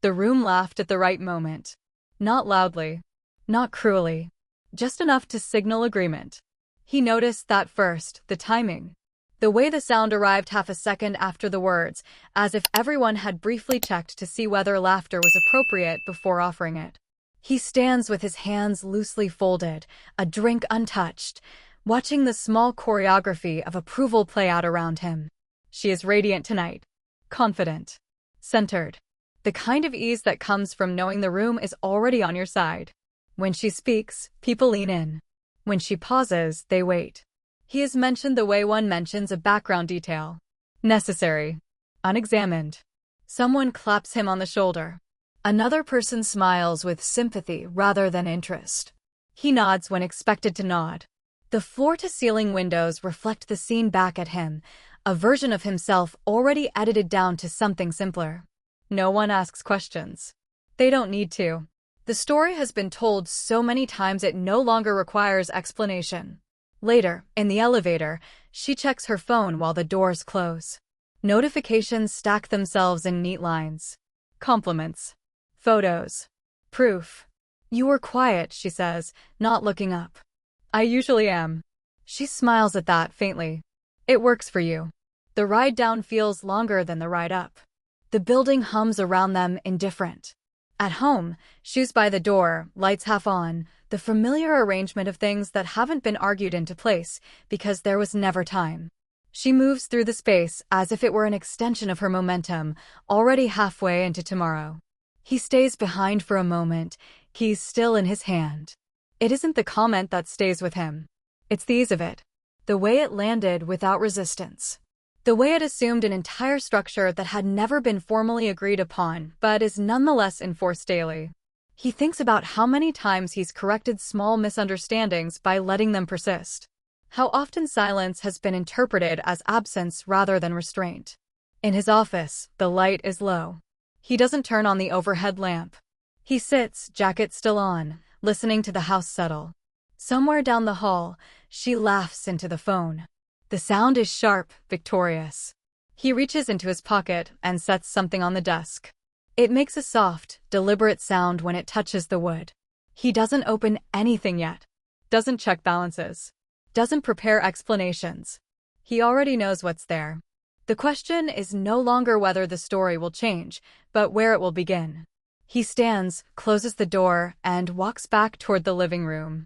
The room laughed at the right moment. Not loudly. Not cruelly. Just enough to signal agreement. He noticed that first, the timing. The way the sound arrived half a second after the words, as if everyone had briefly checked to see whether laughter was appropriate before offering it. He stands with his hands loosely folded, a drink untouched, watching the small choreography of approval play out around him. She is radiant tonight. Confident. Centered. The kind of ease that comes from knowing the room is already on your side. When she speaks, people lean in. When she pauses, they wait. He is mentioned the way one mentions a background detail. Necessary. Unexamined. Someone claps him on the shoulder. Another person smiles with sympathy rather than interest. He nods when expected to nod. The floor-to-ceiling windows reflect the scene back at him, a version of himself already edited down to something simpler. No one asks questions. They don't need to. The story has been told so many times it no longer requires explanation. Later, in the elevator, she checks her phone while the doors close. Notifications stack themselves in neat lines. Compliments. Photos. Proof. You were quiet, she says, not looking up. I usually am. She smiles at that faintly. It works for you. The ride down feels longer than the ride up. The building hums around them indifferent. At home, shoes by the door, lights half on, the familiar arrangement of things that haven't been argued into place because there was never time. She moves through the space as if it were an extension of her momentum, already halfway into tomorrow. He stays behind for a moment, keys still in his hand. It isn't the comment that stays with him. It's the ease of it. The way it landed without resistance. The way it assumed an entire structure that had never been formally agreed upon, but is nonetheless enforced daily. He thinks about how many times he's corrected small misunderstandings by letting them persist. How often silence has been interpreted as absence rather than restraint. In his office, the light is low. He doesn't turn on the overhead lamp. He sits, jacket still on, listening to the house settle. Somewhere down the hall, she laughs into the phone. The sound is sharp, victorious. He reaches into his pocket and sets something on the desk. It makes a soft, deliberate sound when it touches the wood. He doesn't open anything yet. Doesn't check balances. Doesn't prepare explanations. He already knows what's there. The question is no longer whether the story will change, but where it will begin. He stands, closes the door, and walks back toward the living room.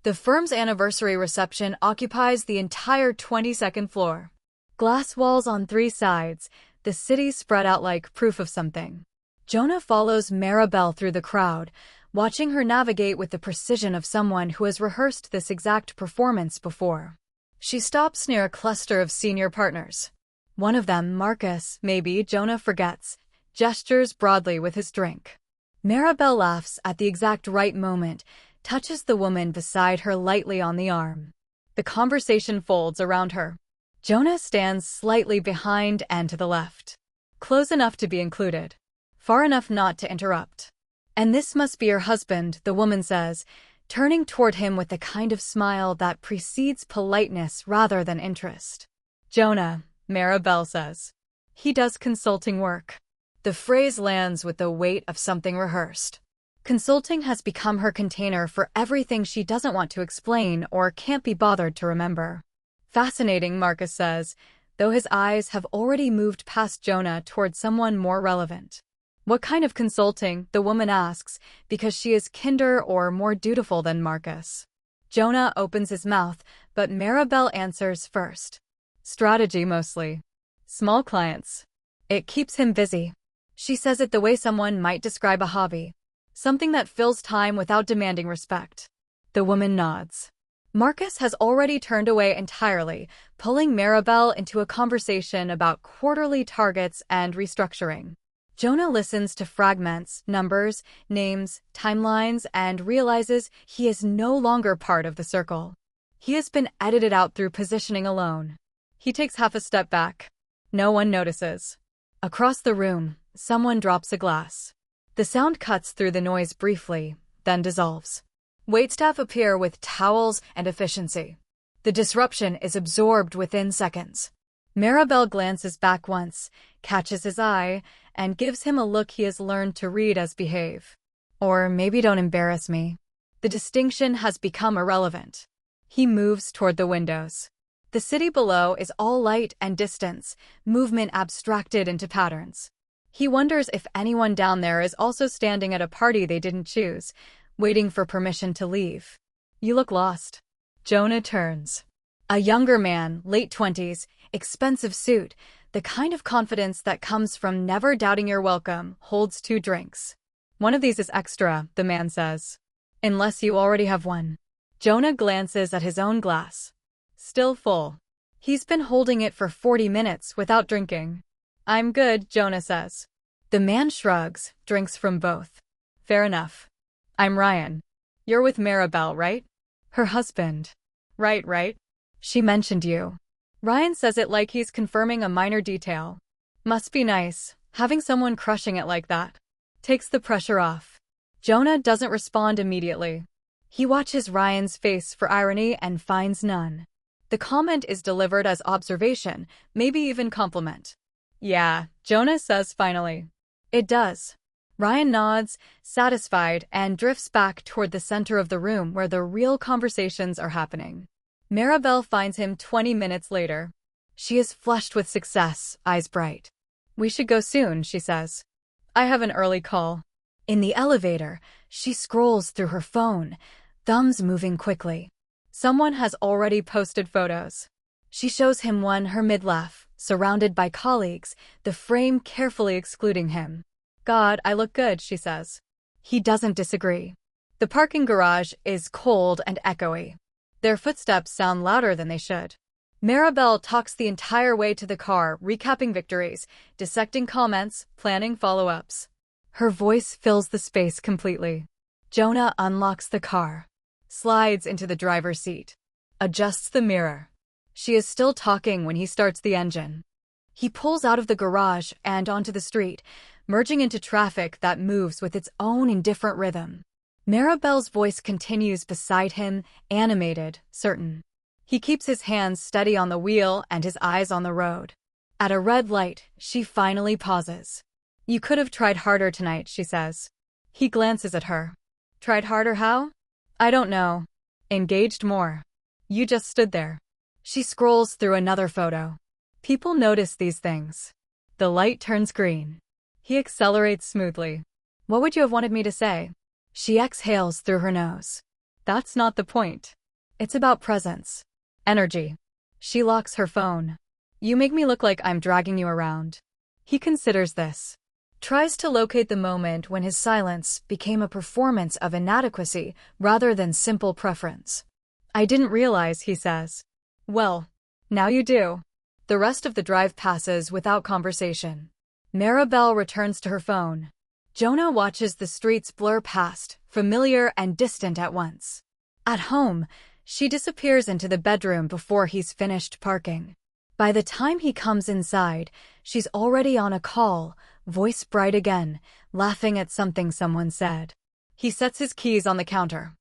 The firm's anniversary reception occupies the entire 22nd floor. Glass walls on 3 sides, the city spread out like proof of something. Jonah follows Maribel through the crowd, watching her navigate with the precision of someone who has rehearsed this exact performance before. She stops near a cluster of senior partners. One of them, Marcus, maybe, Jonah forgets, gestures broadly with his drink. Maribel laughs at the exact right moment, touches the woman beside her lightly on the arm. The conversation folds around her. Jonah stands slightly behind and to the left. Close enough to be included. Far enough not to interrupt. And this must be your husband, the woman says, turning toward him with the kind of smile that precedes politeness rather than interest. Jonah, Maribel says. He does consulting work. The phrase lands with the weight of something rehearsed. Consulting has become her container for everything she doesn't want to explain or can't be bothered to remember. Fascinating, Marcus says, though his eyes have already moved past Jonah toward someone more relevant. What kind of consulting, the woman asks, because she is kinder or more dutiful than Marcus. Jonah opens his mouth, but Maribel answers first. Strategy mostly. Small clients. It keeps him busy. She says it the way someone might describe a hobby. Something that fills time without demanding respect. The woman nods. Marcus has already turned away entirely, pulling Maribel into a conversation about quarterly targets and restructuring. Jonah listens to fragments, numbers, names, timelines, and realizes he is no longer part of the circle. He has been edited out through positioning alone. He takes half a step back. No one notices. Across the room, someone drops a glass. The sound cuts through the noise briefly, then dissolves. Waitstaff appear with towels and efficiency. The disruption is absorbed within seconds. Maribel glances back once, catches his eye, and gives him a look he has learned to read as behave. Or maybe don't embarrass me. The distinction has become irrelevant. He moves toward the windows. The city below is all light and distance, movement abstracted into patterns. He wonders if anyone down there is also standing at a party they didn't choose, waiting for permission to leave. You look lost. Jonah turns. A younger man, late 20s, expensive suit, the kind of confidence that comes from never doubting you're welcome, holds 2 drinks. One of these is extra, the man says. Unless you already have one. Jonah glances at his own glass. Still full. He's been holding it for 40 minutes without drinking. I'm good, Jonah says. The man shrugs, drinks from both. Fair enough. I'm Ryan. You're with Maribel, right? Her husband. Right. She mentioned you. Ryan says it like he's confirming a minor detail. Must be nice, having someone crushing it like that. Takes the pressure off. Jonah doesn't respond immediately. He watches Ryan's face for irony and finds none. The comment is delivered as observation, maybe even compliment. Yeah, Jonah says finally. It does. Ryan nods, satisfied, and drifts back toward the center of the room where the real conversations are happening. Maribel finds him 20 minutes later. She is flushed with success, eyes bright. We should go soon, she says. I have an early call. In the elevator, she scrolls through her phone, thumbs moving quickly. Someone has already posted photos. She shows him one, her mid-laugh, surrounded by colleagues, the frame carefully excluding him. God, I look good, she says. He doesn't disagree. The parking garage is cold and echoey. Their footsteps sound louder than they should. Maribel talks the entire way to the car, recapping victories, dissecting comments, planning follow-ups. Her voice fills the space completely. Jonah unlocks the car, slides into the driver's seat, adjusts the mirror. She is still talking when he starts the engine. He pulls out of the garage and onto the street, merging into traffic that moves with its own indifferent rhythm. Maribel's voice continues beside him, animated, certain. He keeps his hands steady on the wheel and his eyes on the road. At a red light, she finally pauses. You could have tried harder tonight, she says. He glances at her. Tried harder how? I don't know. Engaged more. You just stood there. She scrolls through another photo. People notice these things. The light turns green. He accelerates smoothly. What would you have wanted me to say? She exhales through her nose. That's not the point. It's about presence. Energy. She locks her phone. You make me look like I'm dragging you around. He considers this. Tries to locate the moment when his silence became a performance of inadequacy rather than simple preference. I didn't realize, he says. Well, now you do. The rest of the drive passes without conversation. Maribel returns to her phone. Jonah watches the streets blur past, familiar and distant at once. At home, she disappears into the bedroom before he's finished parking. By the time he comes inside, she's already on a call, voice bright again, laughing at something someone said. He sets his keys on the counter.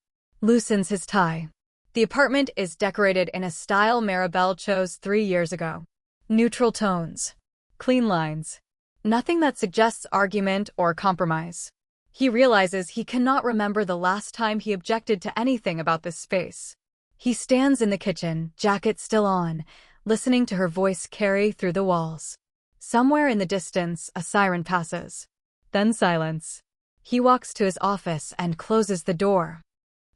Loosens his tie. The apartment is decorated in a style Maribel chose 3 years ago. Neutral tones. Clean lines. Nothing that suggests argument or compromise. He realizes he cannot remember the last time he objected to anything about this space. He stands in the kitchen, jacket still on, listening to her voice carry through the walls. Somewhere in the distance, a siren passes. Then silence. He walks to his office and closes the door.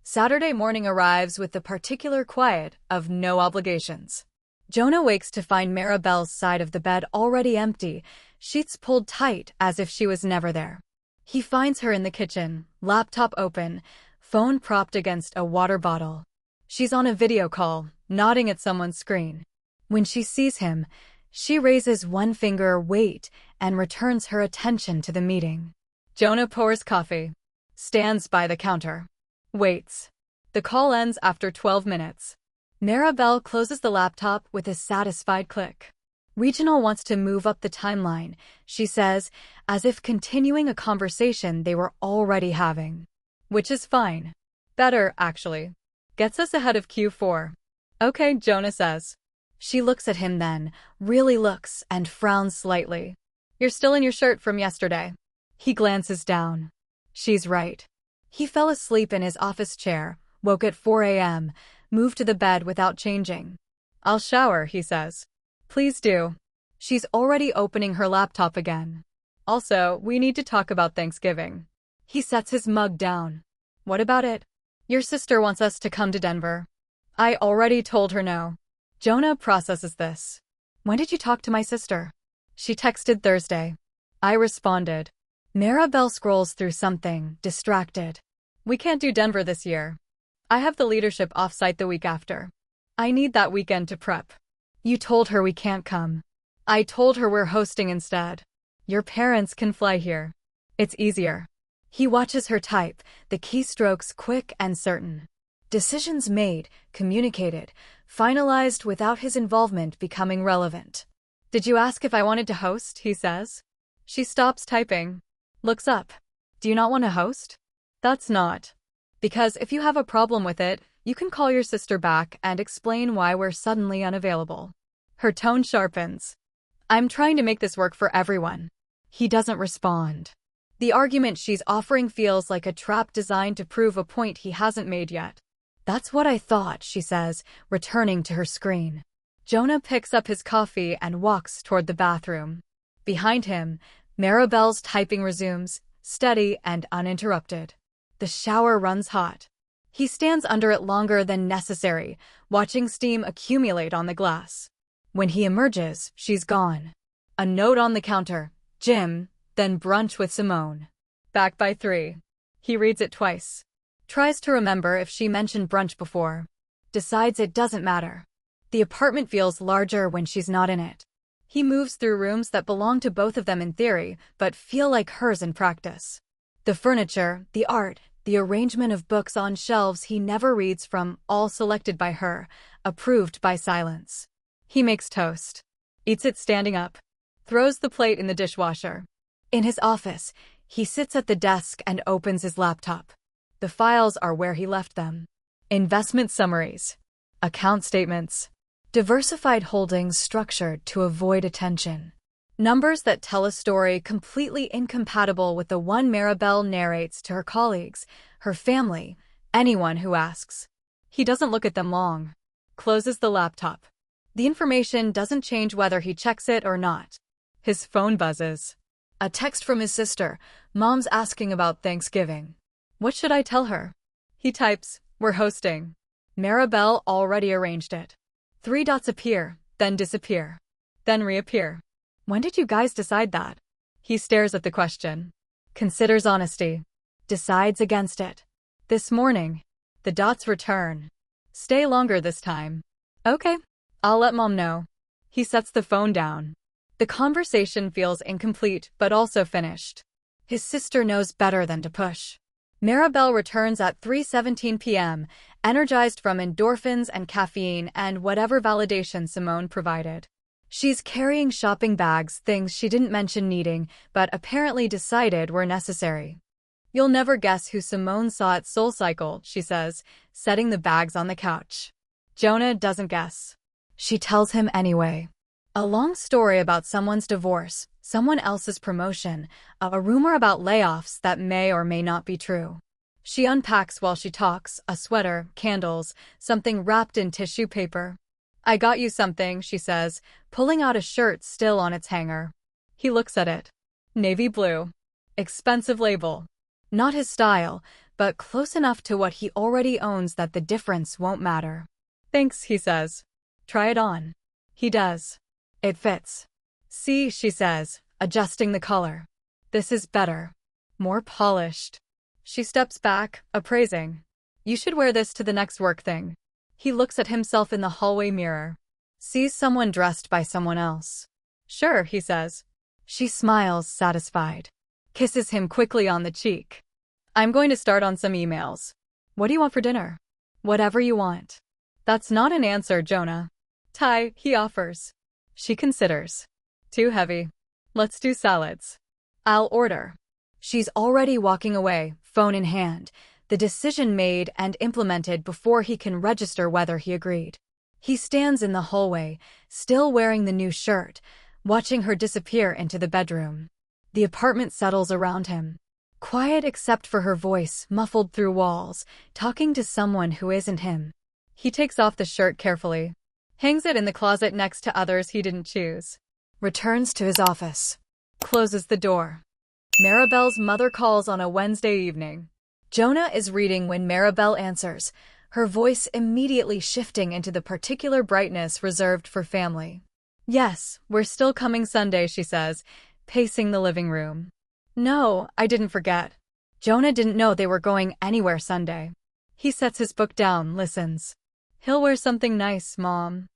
Saturday morning arrives with the particular quiet of no obligations. Jonah wakes to find Maribel's side of the bed already empty, sheets pulled tight as if she was never there. He finds her in the kitchen, laptop open, phone propped against a water bottle. She's on a video call, nodding at someone's screen. When she sees him, she raises one finger, wait, and returns her attention to the meeting. Jonah pours coffee, stands by the counter, waits. The call ends after 12 minutes. Maribel closes the laptop with a satisfied click. Regional wants to move up the timeline, she says, as if continuing a conversation they were already having. Which is fine. Better, actually. Gets us ahead of Q4. Okay, Jonah says. She looks at him then, really looks, and frowns slightly. You're still in your shirt from yesterday. He glances down. She's right. He fell asleep in his office chair, woke at 4 a.m., moved to the bed without changing. I'll shower, he says. Please do. She's already opening her laptop again. Also, we need to talk about Thanksgiving. He sets his mug down. What about it? Your sister wants us to come to Denver. I already told her no. Jonah processes this. When did you talk to my sister? She texted Thursday. I responded. Maribel scrolls through something, distracted. We can't do Denver this year. I have the leadership offsite the week after. I need that weekend to prep. You told her we can't come. I told her we're hosting instead. Your parents can fly here. It's easier. He watches her type, the keystrokes quick and certain. Decisions made, communicated, finalized without his involvement becoming relevant. Did you ask if I wanted to host? He says. She stops typing. Looks up. Do you not want to host? That's not. Because if you have a problem with it, you can call your sister back and explain why we're suddenly unavailable. Her tone sharpens. I'm trying to make this work for everyone. He doesn't respond. The argument she's offering feels like a trap designed to prove a point he hasn't made yet. That's what I thought, she says, returning to her screen. Jonah picks up his coffee and walks toward the bathroom. Behind him, Maribel's typing resumes, steady and uninterrupted. The shower runs hot. He stands under it longer than necessary, watching steam accumulate on the glass. When he emerges, she's gone. A note on the counter, Gym, then brunch with Simone. Back by 3. He reads it twice. Tries to remember if she mentioned brunch before. Decides it doesn't matter. The apartment feels larger when she's not in it. He moves through rooms that belong to both of them in theory, but feel like hers in practice. The furniture, the art, the arrangement of books on shelves he never reads from, all selected by her, approved by silence. He makes toast. Eats it standing up. Throws the plate in the dishwasher. In his office, he sits at the desk and opens his laptop. The files are where he left them. Investment summaries. Account statements. Diversified holdings structured to avoid attention. Numbers that tell a story completely incompatible with the one Maribel narrates to her colleagues, her family, anyone who asks. He doesn't look at them long. Closes the laptop. The information doesn't change whether he checks it or not. His phone buzzes. A text from his sister. Mom's asking about Thanksgiving. What should I tell her? He types, we're hosting. Maribel already arranged it. 3 dots appear, then disappear. Then reappear. When did you guys decide that? He stares at the question. Considers honesty. Decides against it. This morning. The dots return. Stay longer this time. Okay. I'll let Mom know. He sets the phone down. The conversation feels incomplete, but also finished. His sister knows better than to push. Maribel returns at 3:17 p.m., energized from endorphins and caffeine and whatever validation Simone provided. She's carrying shopping bags, things she didn't mention needing, but apparently decided were necessary. You'll never guess who Simone saw at SoulCycle, she says, setting the bags on the couch. Jonah doesn't guess. She tells him anyway. A long story about someone's divorce, someone else's promotion, a rumor about layoffs that may or may not be true. She unpacks while she talks, a sweater, candles, something wrapped in tissue paper. I got you something, she says, pulling out a shirt still on its hanger. He looks at it. Navy blue. Expensive label. Not his style, but close enough to what he already owns that the difference won't matter. Thanks, he says. Try it on. He does. It fits. See, she says, adjusting the collar. This is better. More polished. She steps back, appraising. You should wear this to the next work thing. He looks at himself in the hallway mirror. Sees someone dressed by someone else. Sure, he says. She smiles, satisfied. Kisses him quickly on the cheek. I'm going to start on some emails. What do you want for dinner? Whatever you want. That's not an answer, Jonah. Thai, he offers. She considers. Too heavy. Let's do salads. I'll order. She's already walking away, phone in hand, the decision made and implemented before he can register whether he agreed. He stands in the hallway, still wearing the new shirt, watching her disappear into the bedroom. The apartment settles around him. Quiet except for her voice, muffled through walls, talking to someone who isn't him. He takes off the shirt carefully, hangs it in the closet next to others he didn't choose, returns to his office, closes the door. Maribel's mother calls on a Wednesday evening. Jonah is reading when Maribel answers, her voice immediately shifting into the particular brightness reserved for family. "Yes, we're still coming Sunday," she says, pacing the living room. "No, I didn't forget." Jonah didn't know they were going anywhere Sunday. He sets his book down, listens. "He'll wear something nice, Mom.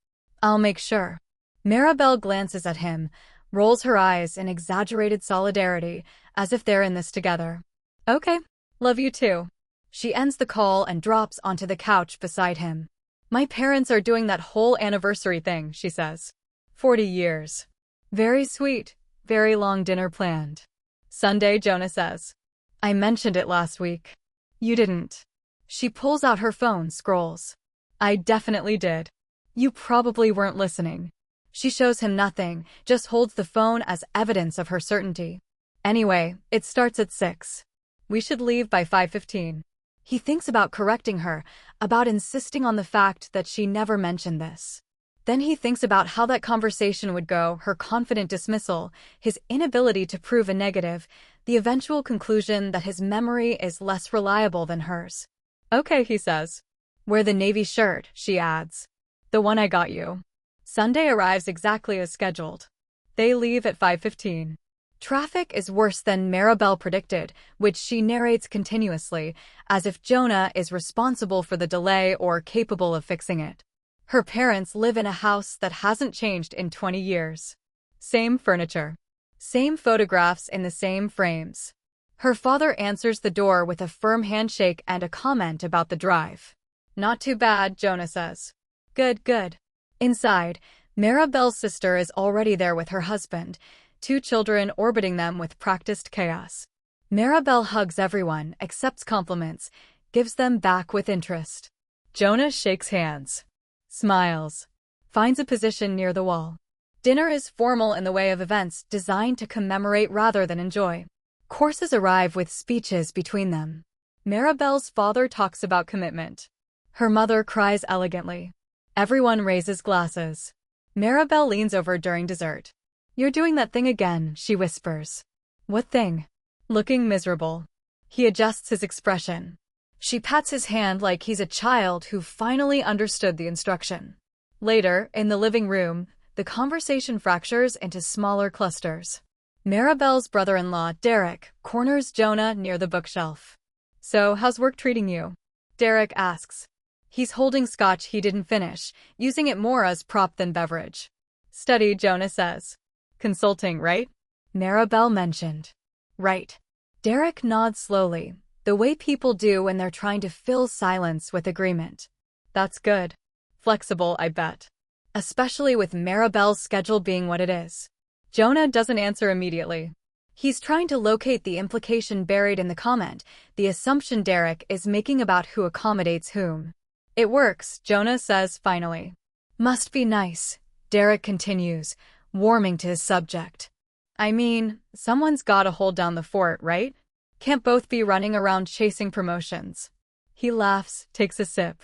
I'll make sure." Maribel glances at him, rolls her eyes in exaggerated solidarity, as if they're in this together. "Okay, love you too." She ends the call and drops onto the couch beside him. "My parents are doing that whole anniversary thing," she says. 40 years. "Very sweet, very long dinner planned." Sunday, Jonah says. "I mentioned it last week." "You didn't." She pulls out her phone, scrolls. "I definitely did. You probably weren't listening." She shows him nothing, just holds the phone as evidence of her certainty. "Anyway, it starts at 6. We should leave by 5:15. He thinks about correcting her, about insisting on the fact that she never mentioned this. Then he thinks about how that conversation would go, her confident dismissal, his inability to prove a negative, the eventual conclusion that his memory is less reliable than hers. "Okay," he says. "Wear the navy shirt," she adds. "The one I got you." Sunday arrives exactly as scheduled. They leave at 5:15. Traffic is worse than Maribel predicted, which she narrates continuously, as if Jonah is responsible for the delay or capable of fixing it. Her parents live in a house that hasn't changed in 20 years. Same furniture. Same photographs in the same frames. Her father answers the door with a firm handshake and a comment about the drive. "Not too bad," Jonah says. "Good, good." Inside, Maribel's sister is already there with her husband, 2 children orbiting them with practiced chaos. Maribel hugs everyone, accepts compliments, gives them back with interest. Jonah shakes hands, smiles, finds a position near the wall. Dinner is formal in the way of events designed to commemorate rather than enjoy. Courses arrive with speeches between them. Maribel's father talks about commitment. Her mother cries elegantly. Everyone raises glasses. Maribel leans over during dessert. "You're doing that thing again," she whispers. "What thing?" Looking miserable. He adjusts his expression. She pats his hand like he's a child who finally understood the instruction. Later, in the living room, the conversation fractures into smaller clusters. Maribel's brother-in-law, Derek, corners Jonah near the bookshelf. "So, how's work treating you?" Derek asks. He's holding scotch he didn't finish, using it more as prop than beverage. "Study," Jonah says. "Consulting, right?" Maribel mentioned. "Right." Derek nods slowly, the way people do when they're trying to fill silence with agreement. "That's good. Flexible, I bet. Especially with Maribel's schedule being what it is." Jonah doesn't answer immediately. He's trying to locate the implication buried in the comment, the assumption Derek is making about who accommodates whom. "It works," Jonah says finally. "Must be nice," Derek continues, warming to his subject. "I mean, someone's gotta hold down the fort, right? Can't both be running around chasing promotions." He laughs, takes a sip.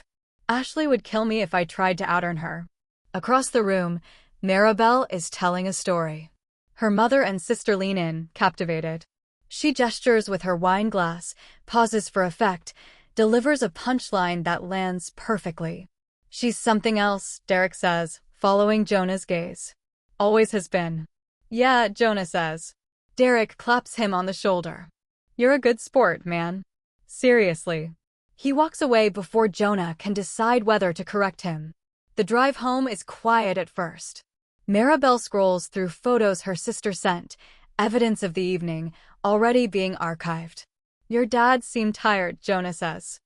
"Ashley would kill me if I tried to out-earn her." Across the room, Maribel is telling a story. Her mother and sister lean in, captivated. She gestures with her wine glass, pauses for effect, delivers a punchline that lands perfectly. "She's something else," Derek says, following Jonah's gaze. "Always has been." "Yeah," Jonah says. Derek claps him on the shoulder. "You're a good sport, man." "Seriously." He walks away before Jonah can decide whether to correct him. The drive home is quiet at first. Maribel scrolls through photos her sister sent, evidence of the evening, already being archived. "Your dad seemed tired," Jonah says.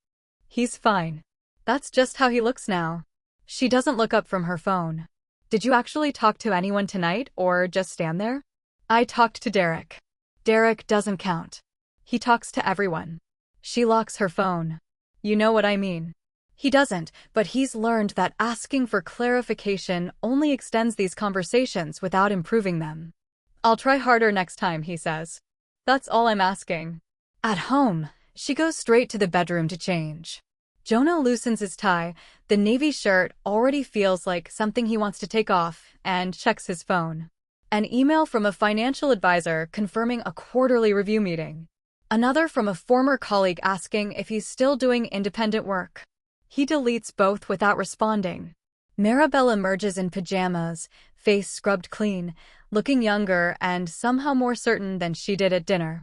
"He's fine. That's just how he looks now." She doesn't look up from her phone. "Did you actually talk to anyone tonight, or just stand there?" "I talked to Derek." Derek doesn't count. He talks to everyone. She locks her phone. "You know what I mean." He doesn't, but he's learned that asking for clarification only extends these conversations without improving them. I'll try harder next time, he says. That's all I'm asking. At home, she goes straight to the bedroom to change. Jonah loosens his tie, the navy shirt already feels like something he wants to take off, and checks his phone. An email from a financial advisor confirming a quarterly review meeting. Another from a former colleague asking if he's still doing independent work. He deletes both without responding. Maribel emerges in pajamas, face scrubbed clean, looking younger and somehow more certain than she did at dinner.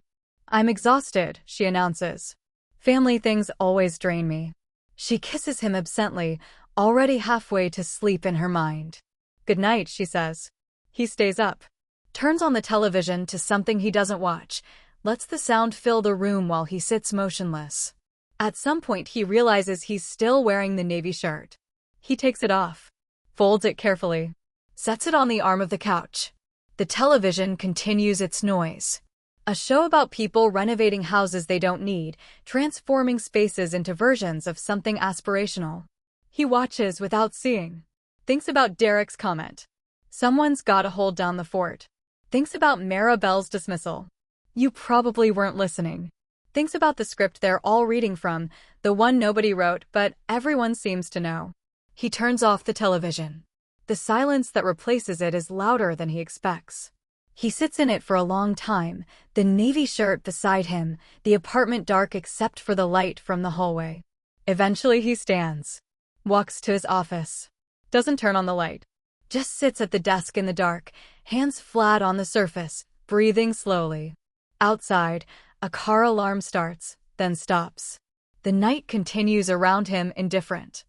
I'm exhausted, she announces. Family things always drain me. She kisses him absently, already halfway to sleep in her mind. Good night, she says. He stays up, turns on the television to something he doesn't watch, lets the sound fill the room while he sits motionless. At some point he realizes he's still wearing the navy shirt. He takes it off, folds it carefully, sets it on the arm of the couch. The television continues its noise. A show about people renovating houses they don't need, transforming spaces into versions of something aspirational. He watches without seeing. Thinks about Derek's comment. Someone's gotta hold down the fort. Thinks about Maribel's dismissal. You probably weren't listening. Thinks about the script they're all reading from, the one nobody wrote but everyone seems to know. He turns off the television. The silence that replaces it is louder than he expects. He sits in it for a long time, the navy shirt beside him, the apartment dark except for the light from the hallway. Eventually he stands, walks to his office, doesn't turn on the light, just sits at the desk in the dark, hands flat on the surface, breathing slowly. Outside, a car alarm starts, then stops. The night continues around him, indifferent.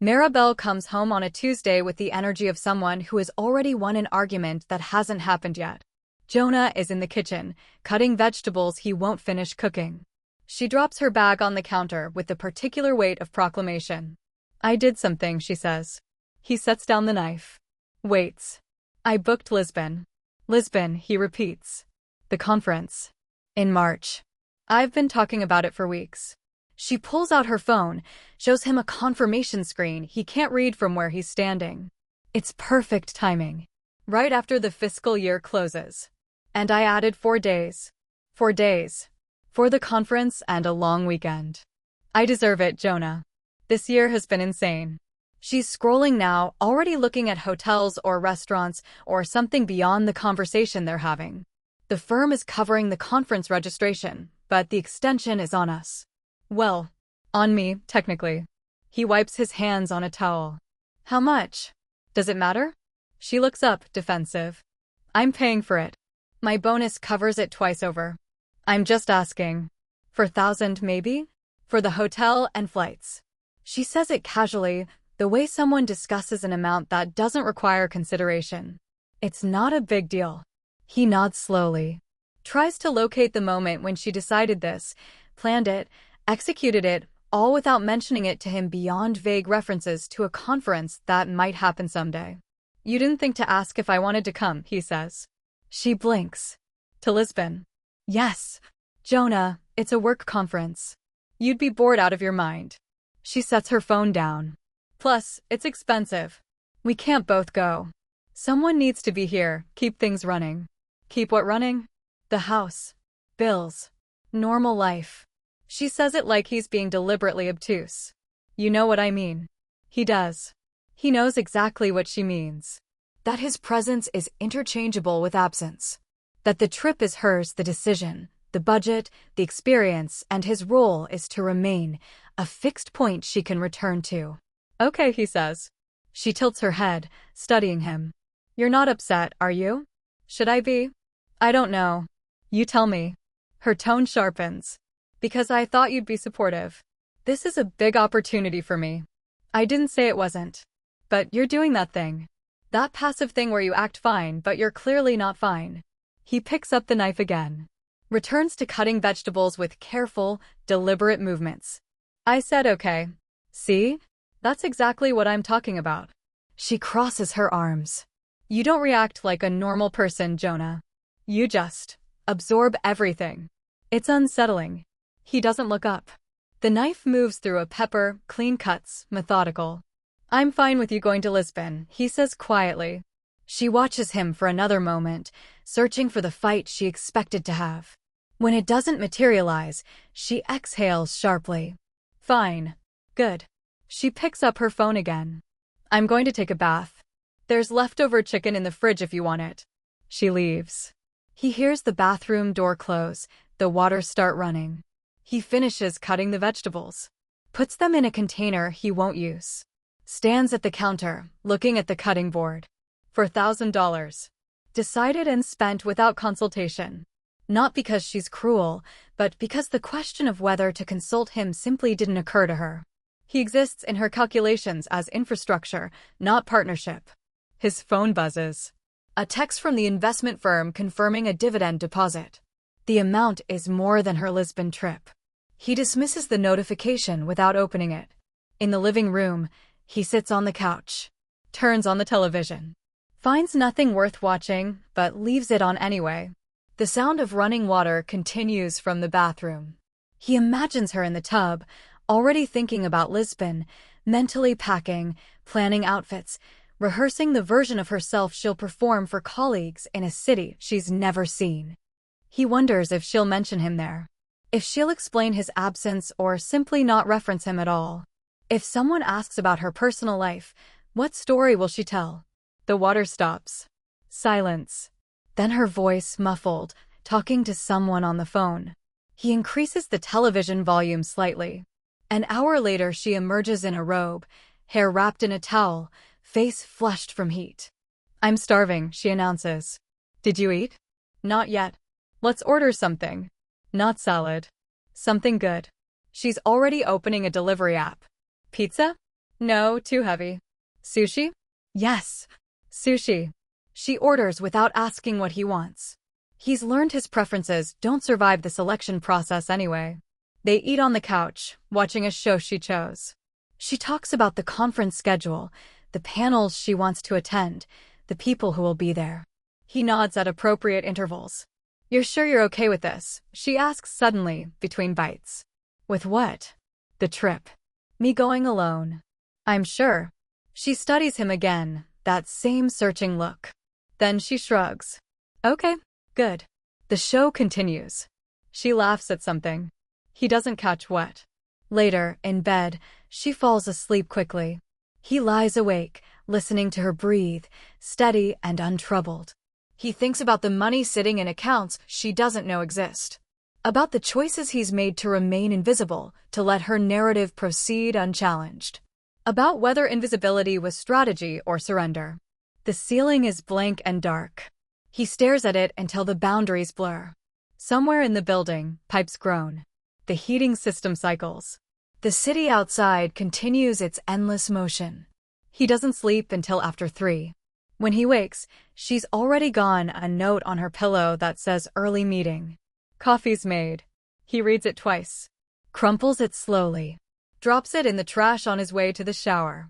Maribel comes home on a Tuesday with the energy of someone who has already won an argument that hasn't happened yet. Jonah is in the kitchen, cutting vegetables he won't finish cooking. She drops her bag on the counter with the particular weight of proclamation. I did something, she says. He sets down the knife. Waits. I booked Lisbon. Lisbon, he repeats. The conference. In March. I've been talking about it for weeks. She pulls out her phone, shows him a confirmation screen he can't read from where he's standing. It's perfect timing. Right after the fiscal year closes. And I added 4 days. 4 days. For the conference and a long weekend. I deserve it, Jonah. This year has been insane. She's scrolling now, already looking at hotels or restaurants or something beyond the conversation they're having. The firm is covering the conference registration, but the extension is on us. Well, on me, technically. He wipes his hands on a towel. How much? Does it matter? She looks up, defensive. I'm paying for it. My bonus covers it twice over. I'm just asking. For 1,000, maybe? For the hotel and flights. She says it casually, the way someone discusses an amount that doesn't require consideration. It's not a big deal. He nods slowly. Tries to locate the moment when she decided this, planned it, executed it, all without mentioning it to him beyond vague references to a conference that might happen someday. You didn't think to ask if I wanted to come, he says. She blinks. To Lisbon. Yes. Jonah, it's a work conference. You'd be bored out of your mind. She sets her phone down. Plus, it's expensive. We can't both go. Someone needs to be here, keep things running. Keep what running? The house. Bills. Normal life. She says it like he's being deliberately obtuse. You know what I mean. He does. He knows exactly what she means. That his presence is interchangeable with absence. That the trip is hers, the decision, the budget, the experience, and his role is to remain, a fixed point she can return to. Okay, he says. She tilts her head, studying him. You're not upset, are you? Should I be? I don't know. You tell me. Her tone sharpens. Because I thought you'd be supportive. This is a big opportunity for me. I didn't say it wasn't. But you're doing that thing. That passive thing where you act fine, but you're clearly not fine. He picks up the knife again. Returns to cutting vegetables with careful, deliberate movements. I said okay. See? That's exactly what I'm talking about. She crosses her arms. You don't react like a normal person, Jonah. You just absorb everything. It's unsettling. He doesn't look up. The knife moves through a pepper, clean cuts, methodical. I'm fine with you going to Lisbon, he says quietly. She watches him for another moment, searching for the fight she expected to have. When it doesn't materialize, she exhales sharply. Fine. Good. She picks up her phone again. I'm going to take a bath. There's leftover chicken in the fridge if you want it. She leaves. He hears the bathroom door close, the water start running. He finishes cutting the vegetables, puts them in a container he won't use, stands at the counter, looking at the cutting board. For $1,000. Decided and spent without consultation. Not because she's cruel, but because the question of whether to consult him simply didn't occur to her. He exists in her calculations as infrastructure, not partnership. His phone buzzes. A text from the investment firm confirming a dividend deposit. The amount is more than her Lisbon trip. He dismisses the notification without opening it. In the living room, he sits on the couch, turns on the television. Finds nothing worth watching, but leaves it on anyway. The sound of running water continues from the bathroom. He imagines her in the tub, already thinking about Lisbon, mentally packing, planning outfits, rehearsing the version of herself she'll perform for colleagues in a city she's never seen. He wonders if she'll mention him there. If she'll explain his absence or simply not reference him at all. If someone asks about her personal life, what story will she tell? The water stops. Silence. Then her voice muffled, talking to someone on the phone. He increases the television volume slightly. An hour later she emerges in a robe, hair wrapped in a towel, face flushed from heat. I'm starving, she announces. Did you eat? Not yet. Let's order something. Not salad. Something good. She's already opening a delivery app. Pizza? No, too heavy. Sushi? Yes. Sushi. She orders without asking what he wants. He's learned his preferences don't survive the selection process anyway. They eat on the couch, watching a show she chose. She talks about the conference schedule, the panels she wants to attend, the people who will be there. He nods at appropriate intervals. You're sure you're okay with this? She asks suddenly, between bites. With what? The trip. Me going alone. I'm sure. She studies him again, that same searching look. Then she shrugs. Okay, good. The show continues. She laughs at something. He doesn't catch what. Later, in bed, she falls asleep quickly. He lies awake, listening to her breathe, steady and untroubled. He thinks about the money sitting in accounts she doesn't know exist. About the choices he's made to remain invisible, to let her narrative proceed unchallenged. About whether invisibility was strategy or surrender. The ceiling is blank and dark. He stares at it until the boundaries blur. Somewhere in the building, pipes groan. The heating system cycles. The city outside continues its endless motion. He doesn't sleep until after 3. When he wakes, she's already gone, a note on her pillow that says early meeting. Coffee's made. He reads it twice. Crumples it slowly. Drops it in the trash on his way to the shower.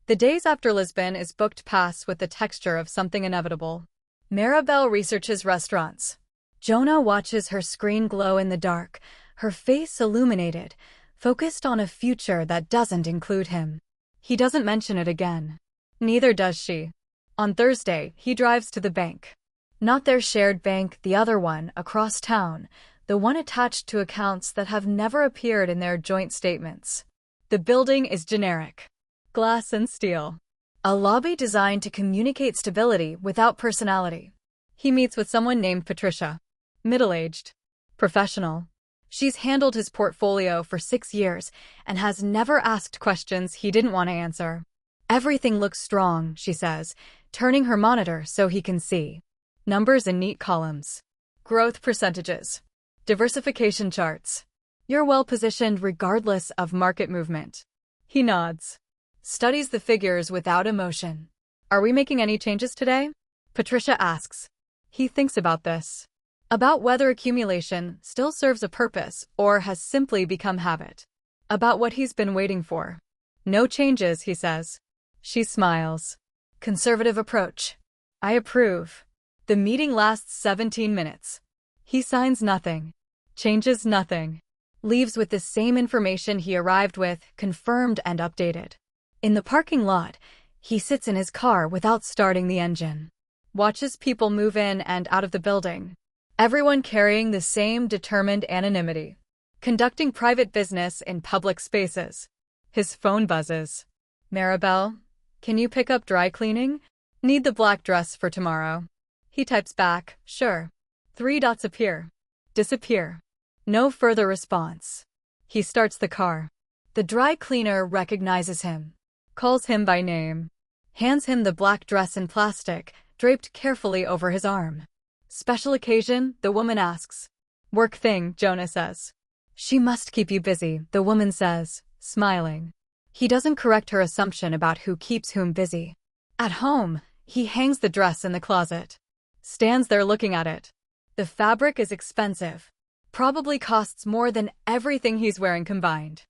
The days after Lisbon is booked pass with the texture of something inevitable. Maribel researches restaurants. Jonah watches her screen glow in the dark, her face illuminated, focused on a future that doesn't include him. He doesn't mention it again. Neither does she. On Thursday, he drives to the bank. Not their shared bank, the other one, across town, the one attached to accounts that have never appeared in their joint statements. The building is generic. Glass and steel. A lobby designed to communicate stability without personality. He meets with someone named Patricia. Middle-aged. Professional. She's handled his portfolio for 6 years and has never asked questions he didn't want to answer. Everything looks strong, she says, turning her monitor so he can see. Numbers in neat columns. Growth percentages. Diversification charts. You're well positioned regardless of market movement. He nods. Studies the figures without emotion. Are we making any changes today? Patricia asks. He thinks about this. About whether accumulation still serves a purpose or has simply become habit. About what he's been waiting for. No changes, he says. She smiles. Conservative approach. I approve. The meeting lasts 17 minutes. He signs nothing. Changes nothing. Leaves with the same information he arrived with, confirmed and updated. In the parking lot, he sits in his car without starting the engine. Watches people move in and out of the building. Everyone carrying the same determined anonymity. Conducting private business in public spaces. His phone buzzes. Maribel, can you pick up dry cleaning? Need the black dress for tomorrow. He types back, sure. 3 dots appear. Disappear. No further response. He starts the car. The dry cleaner recognizes him. Calls him by name. Hands him the black dress in plastic, draped carefully over his arm. Special occasion, the woman asks. Work thing, Jonah says. She must keep you busy, the woman says, smiling. He doesn't correct her assumption about who keeps whom busy. At home, he hangs the dress in the closet. Stands there looking at it. The fabric is expensive. Probably costs more than everything he's wearing combined.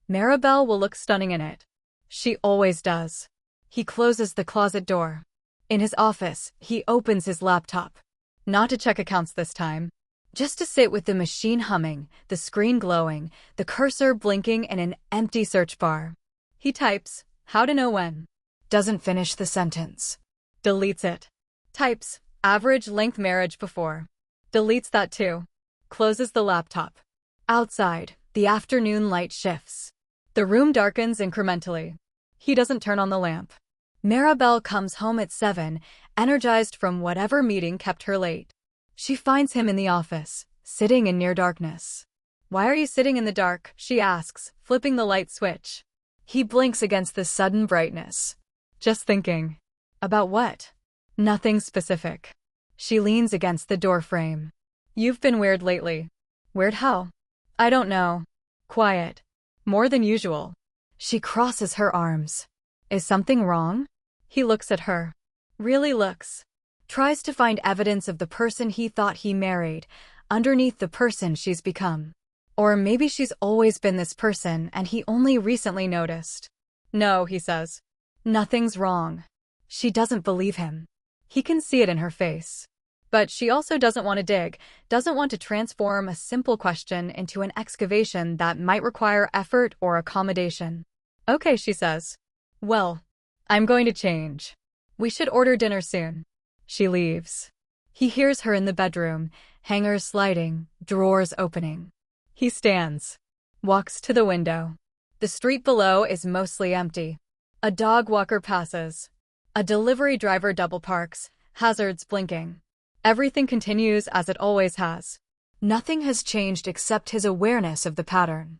Maribel will look stunning in it. She always does. He closes the closet door. In his office, he opens his laptop. Not to check accounts this time. Just to sit with the machine humming, the screen glowing, the cursor blinking in an empty search bar. He types, how to know when. Doesn't finish the sentence. Deletes it. Types, average length marriage before. Deletes that too. Closes the laptop. Outside, the afternoon light shifts. The room darkens incrementally. He doesn't turn on the lamp. Maribel comes home at 7, energized from whatever meeting kept her late. She finds him in the office, sitting in near darkness. Why are you sitting in the dark? She asks, flipping the light switch. He blinks against the sudden brightness. Just thinking. About what? Nothing specific. She leans against the doorframe. You've been weird lately. Weird how? I don't know. Quiet. More than usual. She crosses her arms. Is something wrong? He looks at her. Really looks. Tries to find evidence of the person he thought he married, underneath the person she's become. Or maybe she's always been this person and he only recently noticed. No, he says. Nothing's wrong. She doesn't believe him. He can see it in her face. But she also doesn't want to dig, doesn't want to transform a simple question into an excavation that might require effort or accommodation. Okay, she says. Well, I'm going to change. We should order dinner soon. She leaves. He hears her in the bedroom, hangers sliding, drawers opening. He stands. Walks to the window. The street below is mostly empty. A dog walker passes. A delivery driver double parks, hazards blinking. Everything continues as it always has. Nothing has changed except his awareness of the pattern.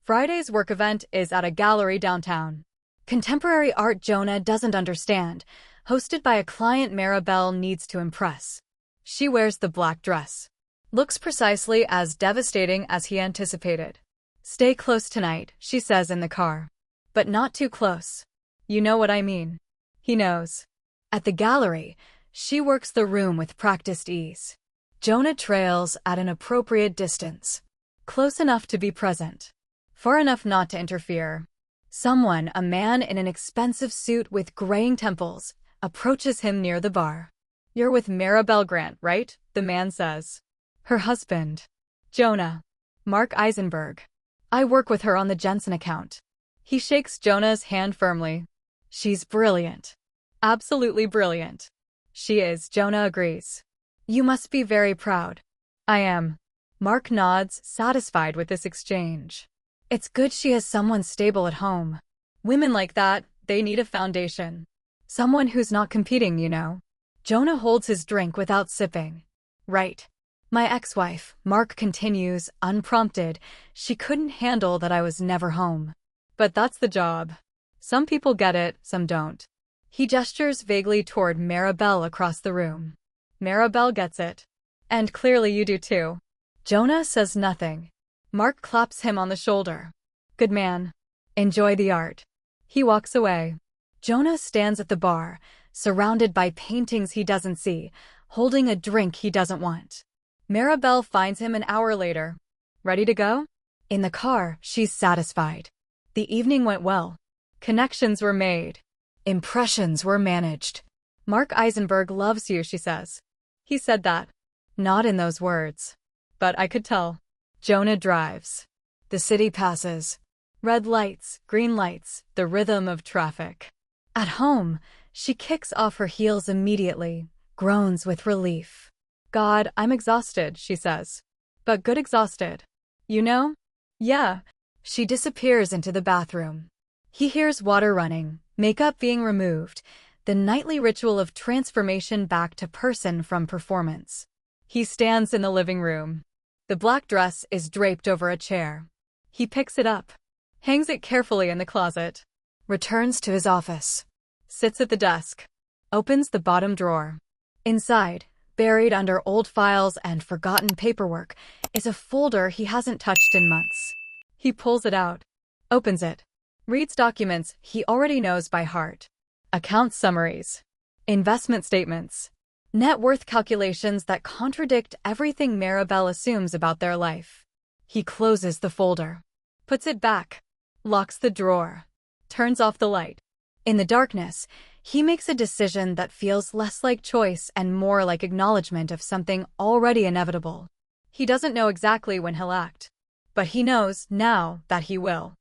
Friday's work event is at a gallery downtown. Contemporary art Jonah doesn't understand, hosted by a client Maribel needs to impress. She wears the black dress. Looks precisely as devastating as he anticipated. Stay close tonight, she says in the car. But not too close. You know what I mean. He knows. At the gallery, she works the room with practiced ease. Jonah trails at an appropriate distance. Close enough to be present. Far enough not to interfere. Someone, a man in an expensive suit with graying temples, approaches him near the bar. You're with Maribel Grant, right? The man says. Her husband. Jonah. Mark Eisenberg. I work with her on the Jensen account. He shakes Jonah's hand firmly. She's brilliant. Absolutely brilliant. She is, Jonah agrees. You must be very proud. I am. Mark nods, satisfied with this exchange. It's good she has someone stable at home. Women like that, they need a foundation. Someone who's not competing, you know. Jonah holds his drink without sipping. Right. My ex-wife, Mark continues, unprompted, she couldn't handle that I was never home. But that's the job. Some people get it, some don't. He gestures vaguely toward Maribel across the room. Maribel gets it. And clearly you do too. Jonah says nothing. Mark claps him on the shoulder. Good man. Enjoy the art. He walks away. Jonah stands at the bar, surrounded by paintings he doesn't see, holding a drink he doesn't want. Maribel finds him an hour later. Ready to go? In the car, she's satisfied. The evening went well. Connections were made. Impressions were managed. Mark Eisenberg loves you, she says. He said that. Not in those words. But I could tell. Jonah drives. The city passes. Red lights, green lights, the rhythm of traffic. At home, she kicks off her heels immediately, groans with relief. God, I'm exhausted, she says. But good exhausted. You know? Yeah. She disappears into the bathroom. He hears water running, makeup being removed, the nightly ritual of transformation back to person from performance. He stands in the living room. The black dress is draped over a chair. He picks it up, hangs it carefully in the closet, returns to his office, sits at the desk, opens the bottom drawer. Inside, buried under old files and forgotten paperwork, is a folder he hasn't touched in months. He pulls it out, opens it, reads documents he already knows by heart. Account summaries, investment statements, net worth calculations that contradict everything Maribel assumes about their life. He closes the folder, puts it back, locks the drawer, turns off the light. In the darkness, he makes a decision that feels less like choice and more like acknowledgement of something already inevitable. He doesn't know exactly when he'll act, but he knows now that he will.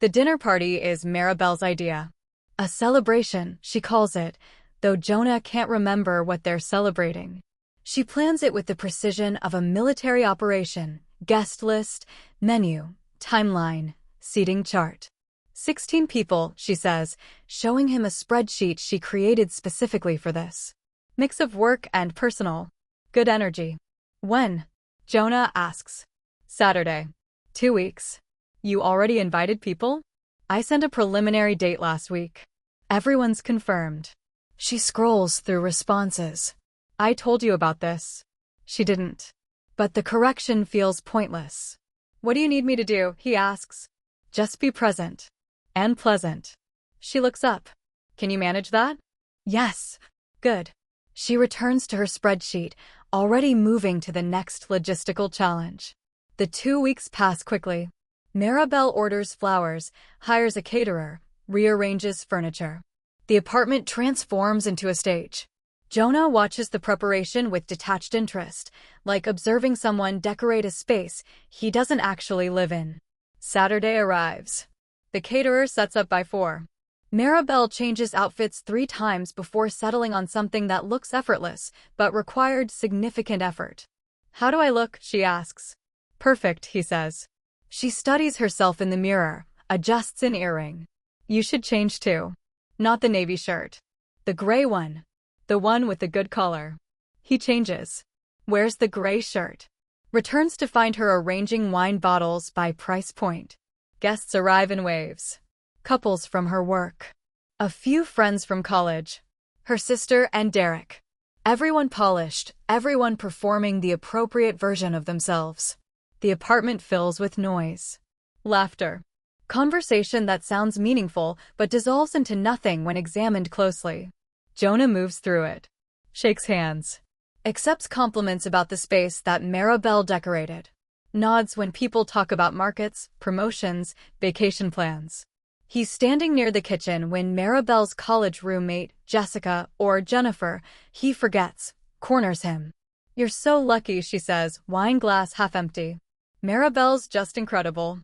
The dinner party is Maribel's idea. A celebration, she calls it, though Jonah can't remember what they're celebrating. She plans it with the precision of a military operation: guest list, menu, timeline, seating chart. 16 people, she says, showing him a spreadsheet she created specifically for this. Mix of work and personal. Good energy. When? Jonah asks. Saturday. 2 weeks. You already invited people? I sent a preliminary date last week. Everyone's confirmed. She scrolls through responses. I told you about this. She didn't. But the correction feels pointless. What do you need me to do? He asks. Just be present. And pleasant. She looks up. Can you manage that? Yes. Good. She returns to her spreadsheet, already moving to the next logistical challenge. The 2 weeks pass quickly. Maribel orders flowers, hires a caterer, rearranges furniture. The apartment transforms into a stage. Jonah watches the preparation with detached interest, like observing someone decorate a space he doesn't actually live in. Saturday arrives. The caterer sets up by 4. Maribel changes outfits 3 times before settling on something that looks effortless, but required significant effort. How do I look? She asks. Perfect, he says. She studies herself in the mirror, adjusts an earring. You should change too. Not the navy shirt. The gray one. The one with the good collar. He changes. Wears the gray shirt. Returns to find her arranging wine bottles by price point. Guests arrive in waves. Couples from her work. A few friends from college. Her sister and Derek. Everyone polished, everyone performing the appropriate version of themselves. The apartment fills with noise. Laughter. Conversation that sounds meaningful but dissolves into nothing when examined closely. Jonah moves through it. Shakes hands. Accepts compliments about the space that Maribel decorated. Nods when people talk about markets, promotions, vacation plans. He's standing near the kitchen when Maribel's college roommate, Jessica, or Jennifer, he forgets, corners him. You're so lucky, she says, wine glass half empty. Maribel's just incredible.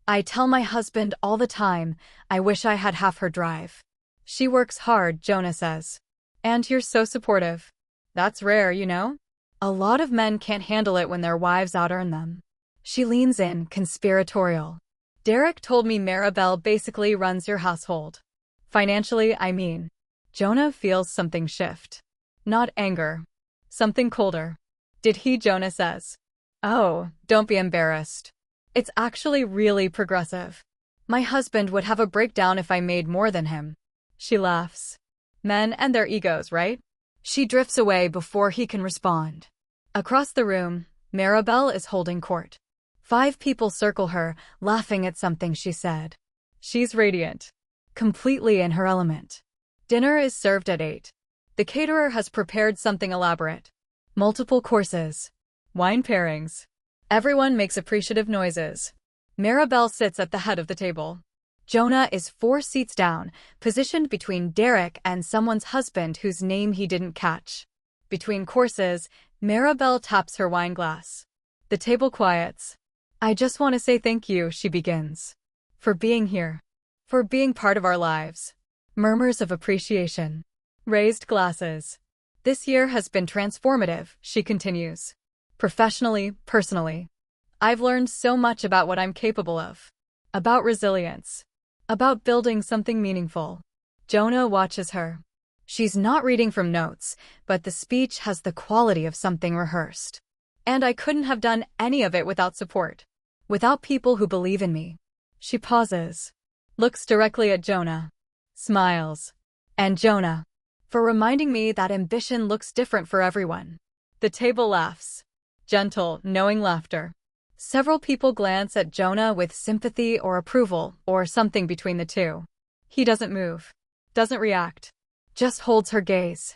I tell my husband all the time, I wish I had half her drive. She works hard, Jonah says. And you're so supportive. That's rare, you know? A lot of men can't handle it when their wives out-earn them. She leans in, conspiratorial. Derek told me Maribel basically runs your household. Financially, I mean. Jonah feels something shift. Not anger. Something colder. Did he? Jonah says. Oh, don't be embarrassed. It's actually really progressive. My husband would have a breakdown if I made more than him. She laughs. Men and their egos, right? She drifts away before he can respond. Across the room, Maribel is holding court. 5 people circle her, laughing at something she said. She's radiant. Completely in her element. Dinner is served at 8. The caterer has prepared something elaborate. Multiple courses. Wine pairings. Everyone makes appreciative noises. Maribel sits at the head of the table. Jonah is 4 seats down, positioned between Derek and someone's husband whose name he didn't catch. Between courses, Maribel taps her wine glass. The table quiets. I just want to say thank you, she begins. For being here. For being part of our lives. Murmurs of appreciation. Raised glasses. This year has been transformative, she continues. Professionally, personally. I've learned so much about what I'm capable of. About resilience. About building something meaningful. Jonah watches her. She's not reading from notes, but the speech has the quality of something rehearsed. And I couldn't have done any of it without support. Without people who believe in me. She pauses. Looks directly at Jonah. Smiles. And Jonah. For reminding me that ambition looks different for everyone. The table laughs. Gentle, knowing laughter. Several people glance at Jonah with sympathy or approval, or something between the two. He doesn't move. Doesn't react. Just holds her gaze.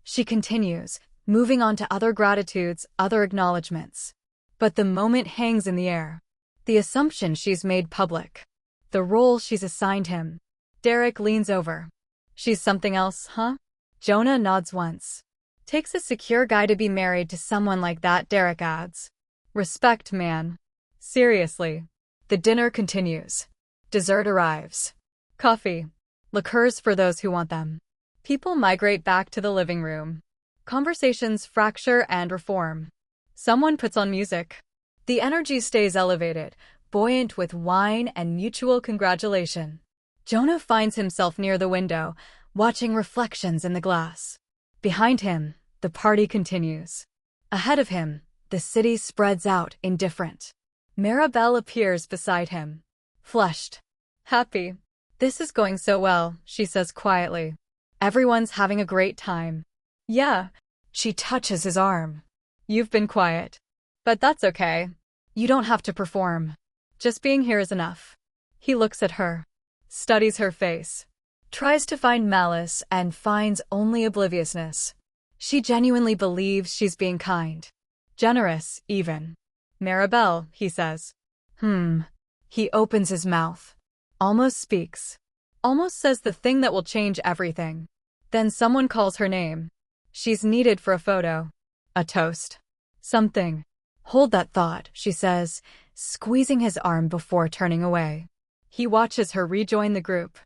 She continues, moving on to other gratitudes, other acknowledgements. But the moment hangs in the air. The assumption she's made public. The role she's assigned him. Derek leans over. She's something else, huh? Jonah nods once. Takes a secure guy to be married to someone like that, Derek adds. Respect, man. Seriously. The dinner continues. Dessert arrives. Coffee. Liqueurs for those who want them. People migrate back to the living room. Conversations fracture and reform. Someone puts on music. The energy stays elevated, buoyant with wine and mutual congratulation. Jonah finds himself near the window, watching reflections in the glass. Behind him, the party continues. Ahead of him, the city spreads out, indifferent. Maribel appears beside him. Flushed. Happy. This is going so well, she says quietly. Everyone's having a great time. Yeah. She touches his arm. You've been quiet. But that's okay. You don't have to perform. Just being here is enough. He looks at her. Studies her face. Tries to find malice and finds only obliviousness. She genuinely believes she's being kind. Generous, even. Maribel, he says. He opens his mouth. Almost speaks. Almost says the thing that will change everything. Then someone calls her name. She's needed for a photo. A toast. Something. Hold that thought, she says, squeezing his arm before turning away. He watches her rejoin the group.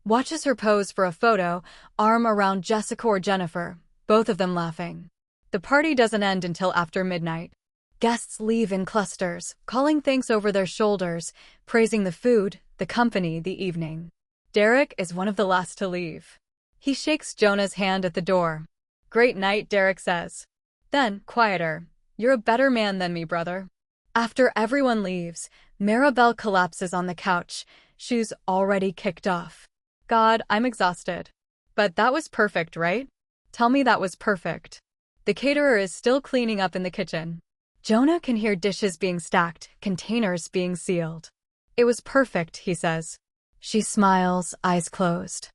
Watches her pose for a photo, arm around Jessica or Jennifer, both of them laughing. The party doesn't end until after midnight. Guests leave in clusters, calling thanks over their shoulders, praising the food, the company, the evening. Derek is one of the last to leave. He shakes Jonah's hand at the door. Great night, Derek says. Then, quieter. You're a better man than me, brother. After everyone leaves, Maribel collapses on the couch, shoes already kicked off. God, I'm exhausted. But that was perfect, right? Tell me that was perfect. The caterer is still cleaning up in the kitchen. Jonah can hear dishes being stacked, containers being sealed. It was perfect, he says. She smiles, eyes closed.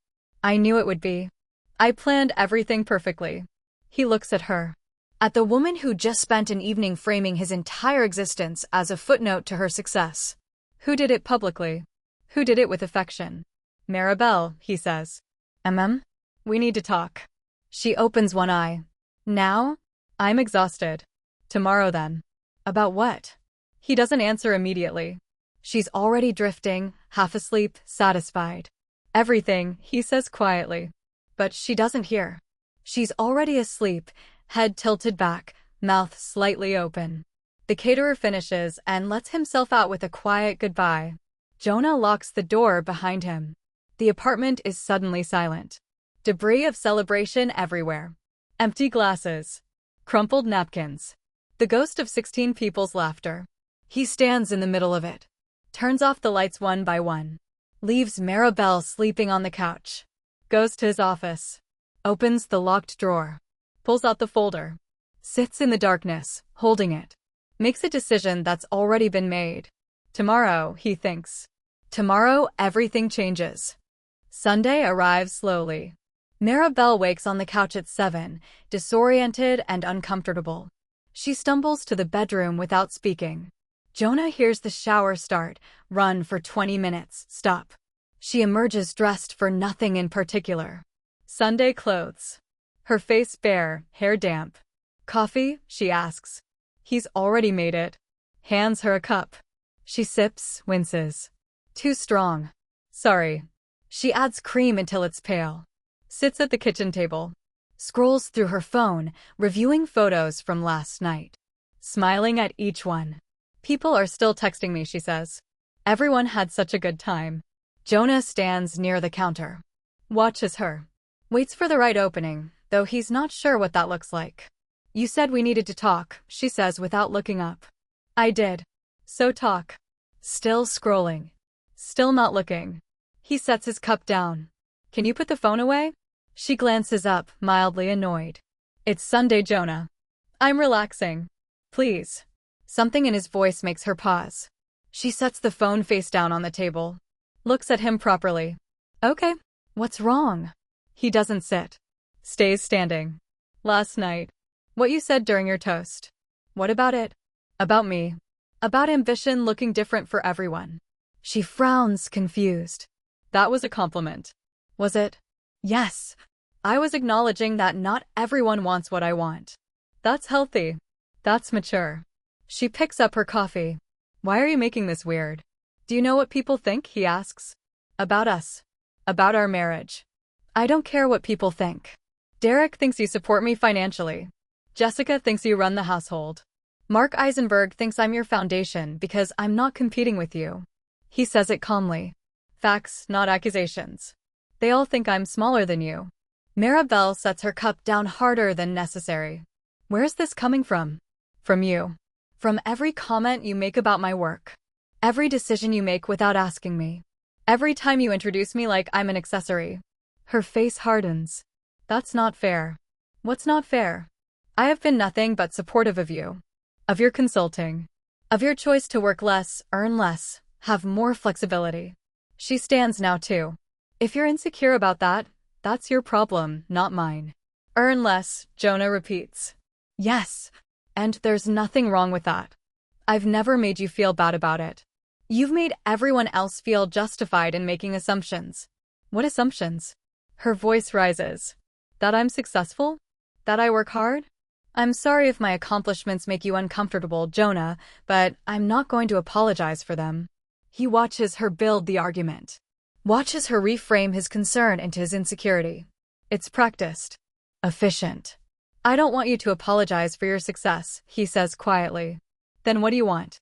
I knew it would be. I planned everything perfectly. He looks at her. At the woman who just spent an evening framing his entire existence as a footnote to her success. Who did it publicly? Who did it with affection? Maribel, he says. We need to talk. She opens one eye. Now? I'm exhausted. Tomorrow then. About what? He doesn't answer immediately. She's already drifting, half asleep, satisfied. Everything, he says quietly. But she doesn't hear. She's already asleep, head tilted back, mouth slightly open. The caterer finishes and lets himself out with a quiet goodbye. Jonah locks the door behind him. The apartment is suddenly silent. Debris of celebration everywhere. Empty glasses. Crumpled napkins. The ghost of 16 people's laughter. He stands in the middle of it. Turns off the lights one by one. Leaves Maribel sleeping on the couch. Goes to his office. Opens the locked drawer. Pulls out the folder. Sits in the darkness, holding it. Makes a decision that's already been made. Tomorrow, he thinks. Tomorrow, everything changes. Sunday arrives slowly. Maribel wakes on the couch at 7, disoriented and uncomfortable. She stumbles to the bedroom without speaking. Jonah hears the shower start, run for 20 minutes, stop. She emerges dressed for nothing in particular. Sunday clothes. Her face bare, hair damp. Coffee, she asks. He's already made it. Hands her a cup. She sips, winces. Too strong. Sorry. She adds cream until it's pale. Sits at the kitchen table. Scrolls through her phone, reviewing photos from last night. Smiling at each one. People are still texting me, she says. Everyone had such a good time. Jonah stands near the counter. Watches her. Waits for the right opening, though he's not sure what that looks like. You said we needed to talk, she says without looking up. I did. So talk. Still scrolling. Still not looking. He sets his cup down. Can you put the phone away? She glances up, mildly annoyed. It's Sunday, Jonah. I'm relaxing. Please. Something in his voice makes her pause. She sets the phone face down on the table. Looks at him properly. Okay. What's wrong? He doesn't sit. Stays standing. Last night. What you said during your toast. What about it? About me. About ambition looking different for everyone. She frowns, confused. That was a compliment. Was it? Yes. I was acknowledging that not everyone wants what I want. That's healthy. That's mature. She picks up her coffee. Why are you making this weird? Do you know what people think? He asks. About us. About our marriage. I don't care what people think. Derek thinks you support me financially. Jessica thinks you run the household. Mark Eisenberg thinks I'm your foundation because I'm not competing with you. He says it calmly. Facts, not accusations. They all think I'm smaller than you. Maribel sets her cup down harder than necessary. Where's this coming from? From you. From every comment you make about my work. Every decision you make without asking me. Every time you introduce me like I'm an accessory. Her face hardens. That's not fair. What's not fair? I have been nothing but supportive of you. Of your consulting. Of your choice to work less, earn less, have more flexibility. She stands now too. If you're insecure about that, that's your problem, not mine. Earn less, Jonah repeats. Yes. And there's nothing wrong with that. I've never made you feel bad about it. You've made everyone else feel justified in making assumptions. What assumptions? Her voice rises. That I'm successful? That I work hard? I'm sorry if my accomplishments make you uncomfortable, Jonah, but I'm not going to apologize for them. He watches her build the argument. Watches her reframe his concern into his insecurity. It's practiced. Efficient. I don't want you to apologize for your success, he says quietly. Then what do you want?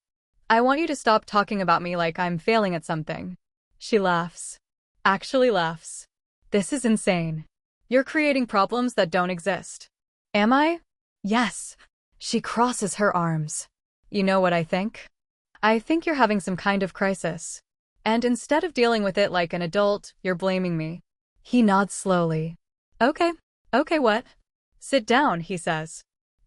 I want you to stop talking about me like I'm failing at something. She laughs. Actually laughs. This is insane. You're creating problems that don't exist. Am I? Yes. She crosses her arms. You know what I think? I think you're having some kind of crisis. And instead of dealing with it like an adult, you're blaming me. He nods slowly. Okay. Okay, what? Sit down, he says.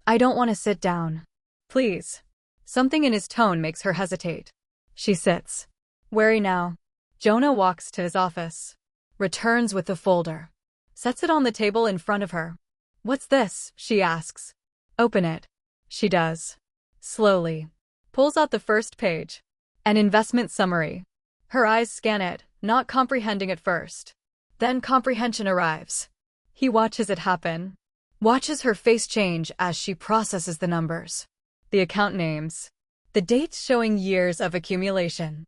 I don't want to sit down. Please. Something in his tone makes her hesitate. She sits. Wary now. Jonah walks to his office. Returns with the folder. Sets it on the table in front of her. What's this? She asks. Open it. She does. Slowly. Pulls out the first page. An investment summary. Her eyes scan it, not comprehending at first. Then comprehension arrives. He watches it happen. Watches her face change as she processes the numbers. The account names. The dates showing years of accumulation.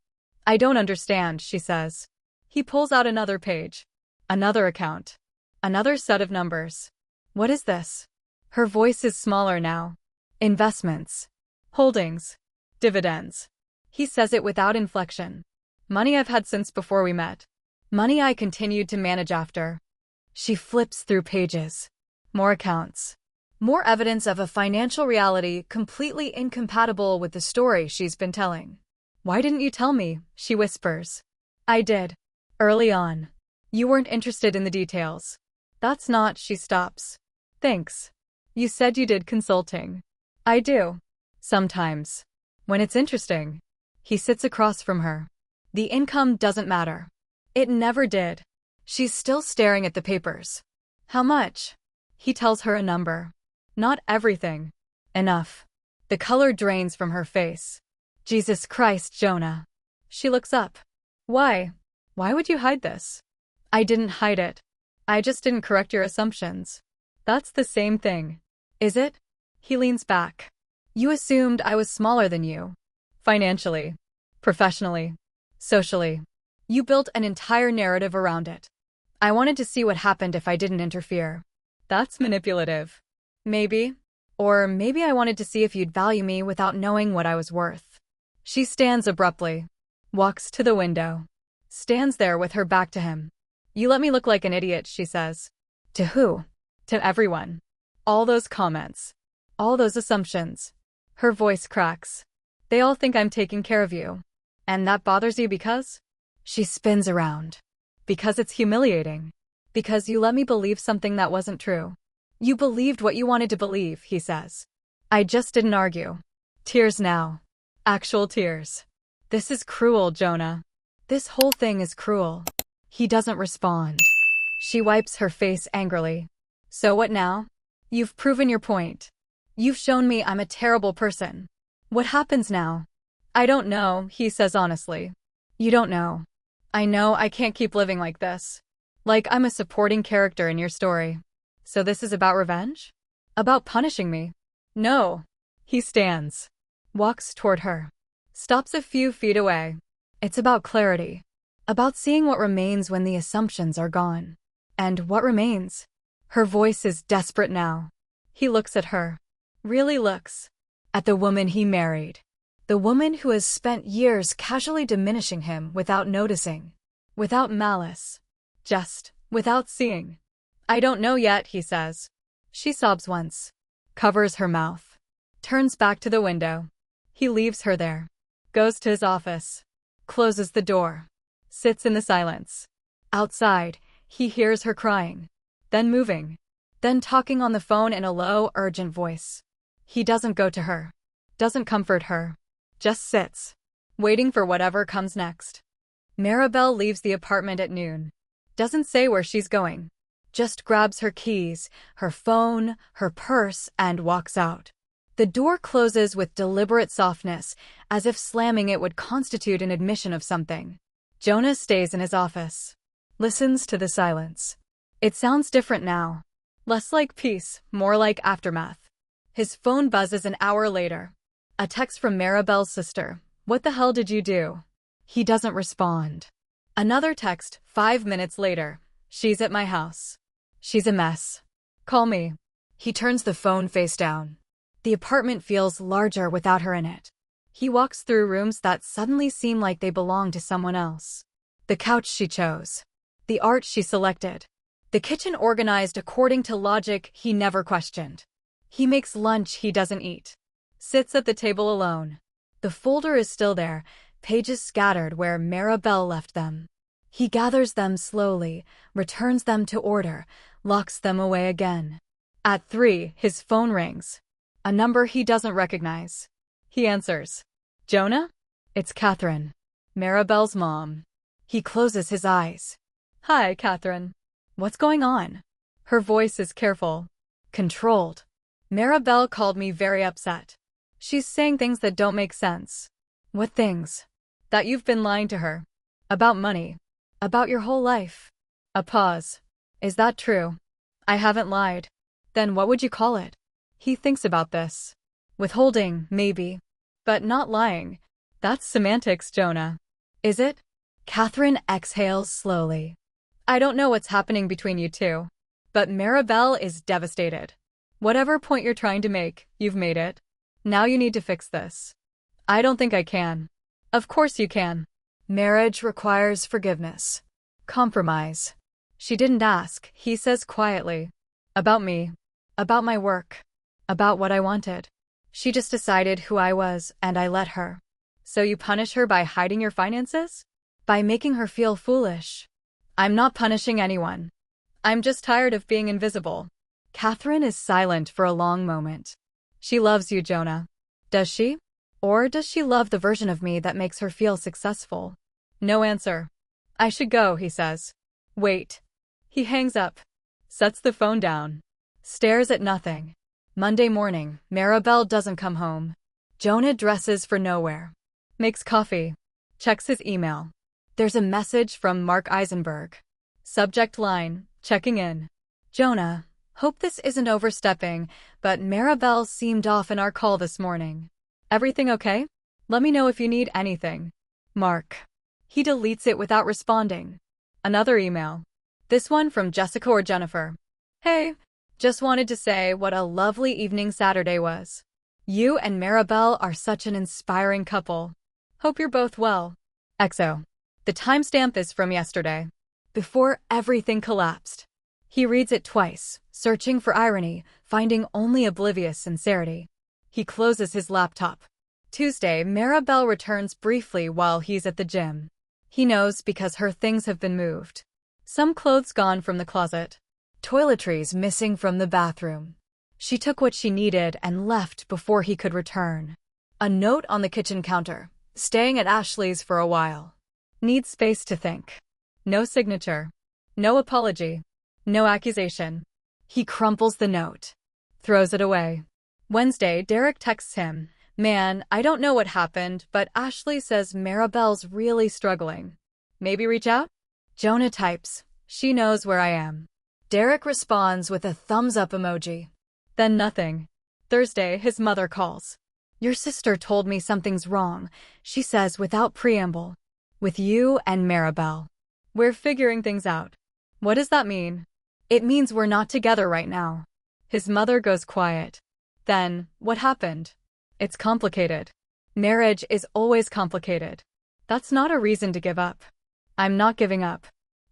I don't understand, she says. He pulls out another page. Another account. Another set of numbers. What is this? Her voice is smaller now. Investments. Holdings. Dividends. He says it without inflection. Money I've had since before we met. Money I continued to manage after. She flips through pages. More accounts. More evidence of a financial reality completely incompatible with the story she's been telling. Why didn't you tell me? She whispers. I did. Early on. You weren't interested in the details. That's not, she stops. Thanks. You said you did consulting. I do. Sometimes. When it's interesting. He sits across from her. The income doesn't matter. It never did. She's still staring at the papers. How much? He tells her a number. Not everything. Enough. The color drains from her face. Jesus Christ, Jonah. She looks up. Why? Why would you hide this? I didn't hide it. I just didn't correct your assumptions. That's the same thing. Is it? He leans back. You assumed I was smaller than you. Financially. Professionally. Socially. You built an entire narrative around it. I wanted to see what happened if I didn't interfere. That's manipulative. Maybe. Or maybe I wanted to see if you'd value me without knowing what I was worth. She stands abruptly. Walks to the window. Stands there with her back to him. You let me look like an idiot, she says. To who? To everyone. All those comments. All those assumptions. Her voice cracks. They all think I'm taking care of you. And that bothers you because? She spins around. Because it's humiliating. Because you let me believe something that wasn't true. You believed what you wanted to believe, he says. I just didn't argue. Tears now. Actual tears. This is cruel, Jonah. This whole thing is cruel. He doesn't respond. She wipes her face angrily. So what now? You've proven your point. You've shown me I'm a terrible person. What happens now? I don't know, he says honestly. You don't know. I know I can't keep living like this. Like I'm a supporting character in your story. So this is about revenge? About punishing me? No. He stands. Walks toward her. Stops a few feet away. It's about clarity. About seeing what remains when the assumptions are gone. And what remains? Her voice is desperate now. He looks at her. Really looks. At the woman he married. The woman who has spent years casually diminishing him without noticing. Without malice. Just without seeing. I don't know yet, he says. She sobs once. Covers her mouth. Turns back to the window. He leaves her there. Goes to his office. Closes the door. Sits in the silence. Outside, he hears her crying. Then moving. Then talking on the phone in a low, urgent voice. He doesn't go to her. Doesn't comfort her. Just sits. Waiting for whatever comes next. Maribel leaves the apartment at noon. Doesn't say where she's going. Just grabs her keys, her phone, her purse, and walks out. The door closes with deliberate softness, as if slamming it would constitute an admission of something. Jonah stays in his office. Listens to the silence. It sounds different now. Less like peace, more like aftermath. His phone buzzes an hour later. A text from Maribel's sister. What the hell did you do? He doesn't respond. Another text, 5 minutes later. She's at my house. She's a mess. Call me. He turns the phone face down. The apartment feels larger without her in it. He walks through rooms that suddenly seem like they belong to someone else. The couch she chose. The art she selected. The kitchen organized according to logic he never questioned. He makes lunch he doesn't eat. Sits at the table alone. The folder is still there, pages scattered where Maribel left them. He gathers them slowly, returns them to order, locks them away again. At 3, his phone rings. A number he doesn't recognize. He answers. Jonah? It's Catherine. Maribel's mom. He closes his eyes. Hi, Catherine. What's going on? Her voice is careful. Controlled. Maribel called me very upset. She's saying things that don't make sense. What things? That you've been lying to her. About money. About your whole life. A pause. Is that true? I haven't lied. Then what would you call it? He thinks about this. Withholding, maybe. But not lying. That's semantics, Jonah. Is it? Catherine exhales slowly. I don't know what's happening between you two. But Maribel is devastated. Whatever point you're trying to make, you've made it. Now you need to fix this. I don't think I can. Of course you can. Marriage requires forgiveness. Compromise. She didn't ask, he says quietly. About me. About my work. About what I wanted. She just decided who I was, and I let her. So you punish her by hiding your finances? By making her feel foolish? I'm not punishing anyone. I'm just tired of being invisible. Catherine is silent for a long moment. She loves you, Jonah. Does she? Or does she love the version of me that makes her feel successful? No answer. I should go, he says. Wait. He hangs up. Sets the phone down. Stares at nothing. Monday morning, Maribel doesn't come home. Jonah dresses for nowhere. Makes coffee. Checks his email. There's a message from Mark Eisenberg. Subject line, checking in. Jonah, hope this isn't overstepping, but Maribel seemed off in our call this morning. Everything okay? Let me know if you need anything. Mark. He deletes it without responding. Another email. This one from Jessica or Jennifer. Hey, just wanted to say what a lovely evening Saturday was. You and Maribel are such an inspiring couple. Hope you're both well. XO. The timestamp is from yesterday, before everything collapsed. He reads it twice, searching for irony, finding only oblivious sincerity. He closes his laptop. Tuesday, Maribel returns briefly while he's at the gym. He knows because her things have been moved. Some clothes gone from the closet. Toiletries missing from the bathroom. She took what she needed and left before he could return. A note on the kitchen counter. Staying at Ashley's for a while. Need space to think. No signature. No apology. No accusation. He crumples the note. Throws it away. Wednesday, Derek texts him. Man, I don't know what happened, but Ashley says Maribel's really struggling. Maybe reach out? Jonah types. She knows where I am. Derek responds with a thumbs up emoji. Then nothing. Thursday, his mother calls. Your sister told me something's wrong, she says without preamble. With you and Maribel. We're figuring things out. What does that mean? It means we're not together right now. His mother goes quiet. Then, what happened? It's complicated. Marriage is always complicated. That's not a reason to give up. I'm not giving up.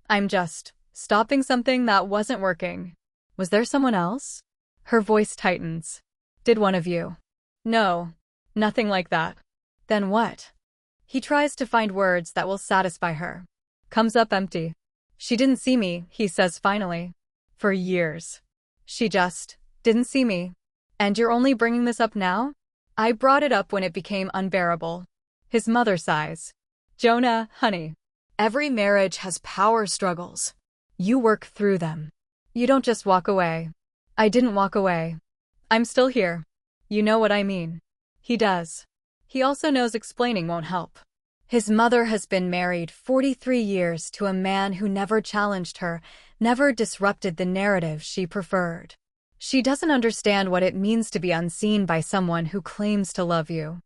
I'm just stopping something that wasn't working. Was there someone else? Her voice tightens. Did one of you? No, nothing like that. Then what? He tries to find words that will satisfy her. Comes up empty. She didn't see me, he says finally. For years. She just didn't see me. And you're only bringing this up now? I brought it up when it became unbearable. His mother sighs. Jonah, honey. Every marriage has power struggles. You work through them. You don't just walk away. I didn't walk away. I'm still here. You know what I mean. He does. He also knows explaining won't help. His mother has been married 43 years to a man who never challenged her, never disrupted the narrative she preferred. She doesn't understand what it means to be unseen by someone who claims to love you.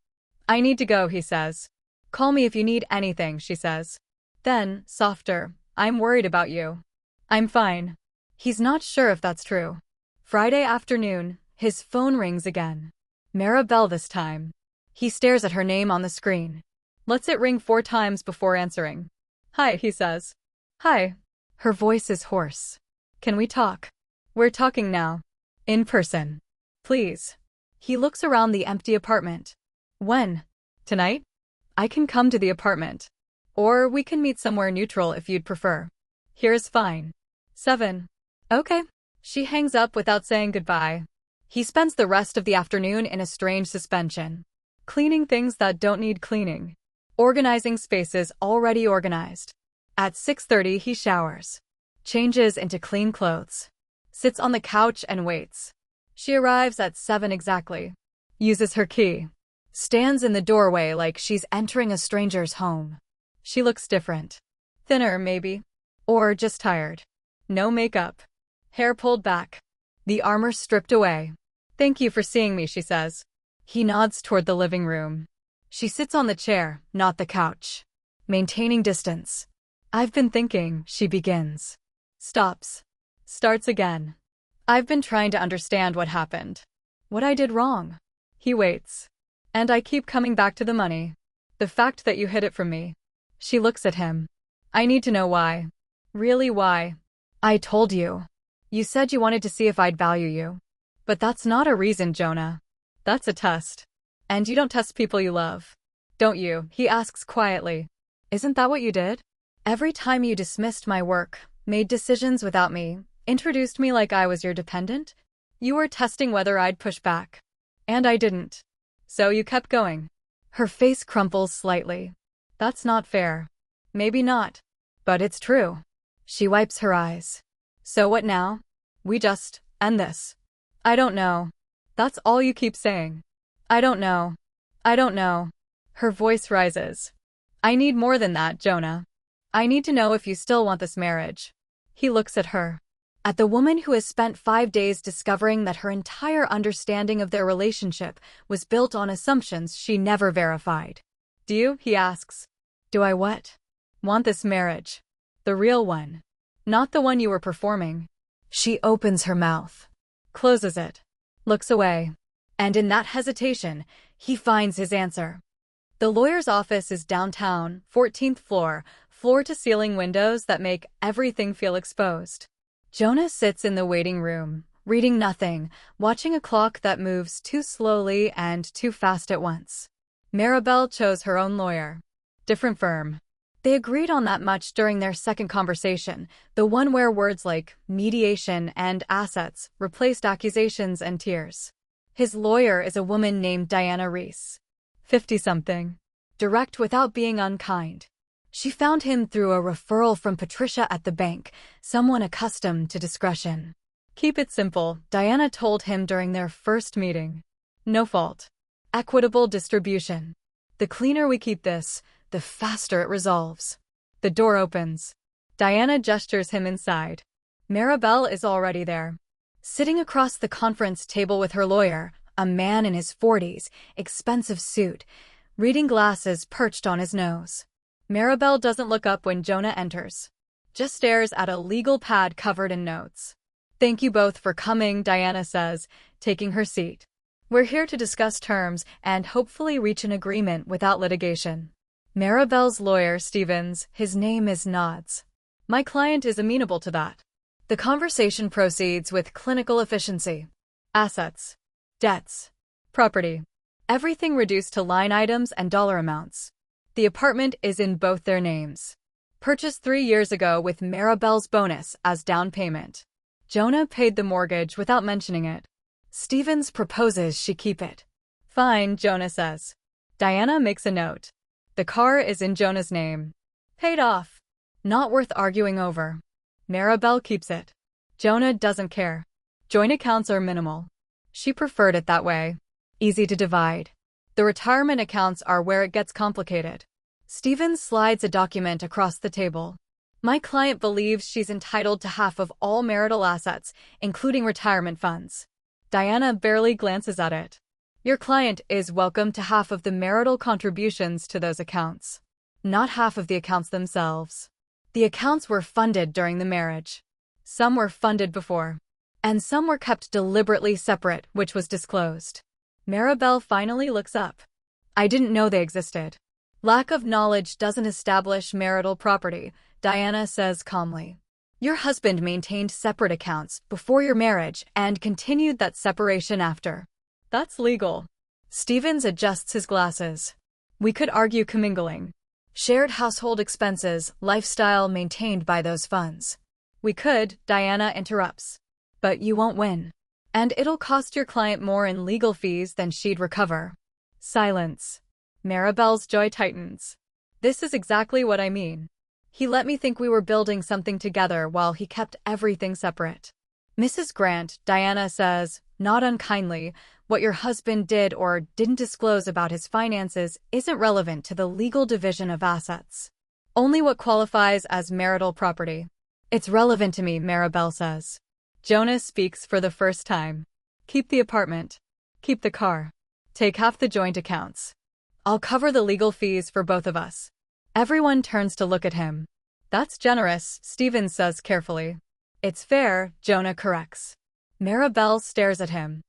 I need to go, he says. Call me if you need anything, she says. Then, softer, I'm worried about you. I'm fine. He's not sure if that's true. Friday afternoon, his phone rings again. Maribel this time. He stares at her name on the screen. Lets it ring 4 times before answering. Hi, he says. Hi. Her voice is hoarse. Can we talk? We're talking now. In person. Please. He looks around the empty apartment. When? Tonight? I can come to the apartment. Or we can meet somewhere neutral if you'd prefer. Here's fine. 7. Okay. She hangs up without saying goodbye. He spends the rest of the afternoon in a strange suspension. Cleaning things that don't need cleaning. Organizing spaces already organized. At 6:30 he showers. Changes into clean clothes. Sits on the couch and waits. She arrives at 7 exactly. Uses her key. Stands in the doorway like she's entering a stranger's home. She looks different. Thinner, maybe. Or just tired. No makeup. Hair pulled back. The armor stripped away. Thank you for seeing me, she says. He nods toward the living room. She sits on the chair, not the couch. Maintaining distance. I've been thinking, she begins. Stops. Starts again. I've been trying to understand what happened. What I did wrong. He waits. And I keep coming back to the money. The fact that you hid it from me. She looks at him. I need to know why. Really why? I told you. You said you wanted to see if I'd value you. But that's not a reason, Jonah. That's a test. And you don't test people you love. Don't you? He asks quietly. Isn't that what you did? Every time you dismissed my work, made decisions without me, introduced me like I was your dependent, you were testing whether I'd push back. And I didn't. So you kept going. Her face crumples slightly. That's not fair. Maybe not. But it's true. She wipes her eyes. So what now? We just end this. I don't know. That's all you keep saying. I don't know. I don't know. Her voice rises. I need more than that, Jonah. I need to know if you still want this marriage. He looks at her. At the woman who has spent 5 days discovering that her entire understanding of their relationship was built on assumptions she never verified. Do you? He asks. Do I what? Want this marriage. The real one. Not the one you were performing. She opens her mouth, closes it, looks away. And in that hesitation, he finds his answer. The lawyer's office is downtown, 14th floor, floor-to-ceiling windows that make everything feel exposed. Jonah sits in the waiting room, reading nothing, watching a clock that moves too slowly and too fast at once. Maribel chose her own lawyer. Different firm. They agreed on that much during their second conversation, the one where words like mediation and assets replaced accusations and tears. His lawyer is a woman named Diana Reese. 50-something. Direct without being unkind. She found him through a referral from Patricia at the bank, someone accustomed to discretion. Keep it simple, Diana told him during their first meeting. No fault. Equitable distribution. The cleaner we keep this, the faster it resolves. The door opens. Diana gestures him inside. Maribel is already there. Sitting across the conference table with her lawyer, a man in his 40s, expensive suit, reading glasses perched on his nose. Maribel doesn't look up when Jonah enters. Just stares at a legal pad covered in notes. Thank you both for coming, Diana says, taking her seat. We're here to discuss terms and hopefully reach an agreement without litigation. Maribel's lawyer, Stevens, his name is nods. My client is amenable to that. The conversation proceeds with clinical efficiency. Assets. Debts. Property. Everything reduced to line items and dollar amounts. The apartment is in both their names. Purchased 3 years ago with Maribel's bonus as down payment. Jonah paid the mortgage without mentioning it. Stevens proposes she keep it. Fine, Jonah says. Diana makes a note. The car is in Jonah's name. Paid off. Not worth arguing over. Maribel keeps it. Jonah doesn't care. Joint accounts are minimal. She preferred it that way. Easy to divide. The retirement accounts are where it gets complicated. Stevens slides a document across the table. My client believes she's entitled to half of all marital assets, including retirement funds. Diana barely glances at it. Your client is welcome to half of the marital contributions to those accounts. Not half of the accounts themselves. The accounts were funded during the marriage. Some were funded before. And some were kept deliberately separate, which was disclosed. Maribel finally looks up. I didn't know they existed. Lack of knowledge doesn't establish marital property, Diana says calmly. Your husband maintained separate accounts before your marriage and continued that separation after. That's legal. Stevens adjusts his glasses. We could argue commingling. Shared household expenses, lifestyle maintained by those funds. We could, Diana interrupts. But you won't win. And it'll cost your client more in legal fees than she'd recover. Silence. Maribel's joy tightens. This is exactly what I mean. He let me think we were building something together while he kept everything separate. Mrs. Grant, Diana says, not unkindly, what your husband did or didn't disclose about his finances isn't relevant to the legal division of assets. Only what qualifies as marital property. It's relevant to me, Maribel says. Jonah speaks for the first time. Keep the apartment. Keep the car. Take half the joint accounts. I'll cover the legal fees for both of us. Everyone turns to look at him. That's generous, Stevens says carefully. It's fair, Jonah corrects. Maribel stares at him.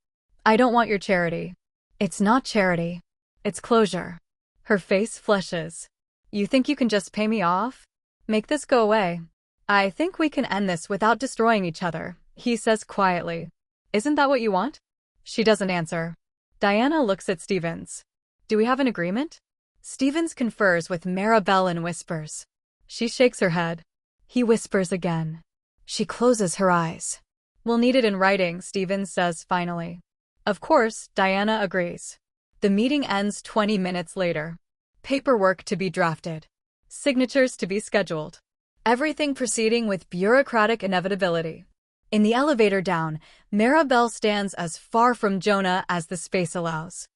I don't want your charity. It's not charity. It's closure. Her face flushes. You think you can just pay me off? Make this go away. I think we can end this without destroying each other, he says quietly. Isn't that what you want? She doesn't answer. Diana looks at Stevens. Do we have an agreement? Stevens confers with Maribel and whispers. She shakes her head. He whispers again. She closes her eyes. We'll need it in writing, Stevens says finally. Of course, Diana agrees. The meeting ends 20 minutes later. Paperwork to be drafted. Signatures to be scheduled. Everything proceeding with bureaucratic inevitability. In the elevator down, Maribel stands as far from Jonah as the space allows.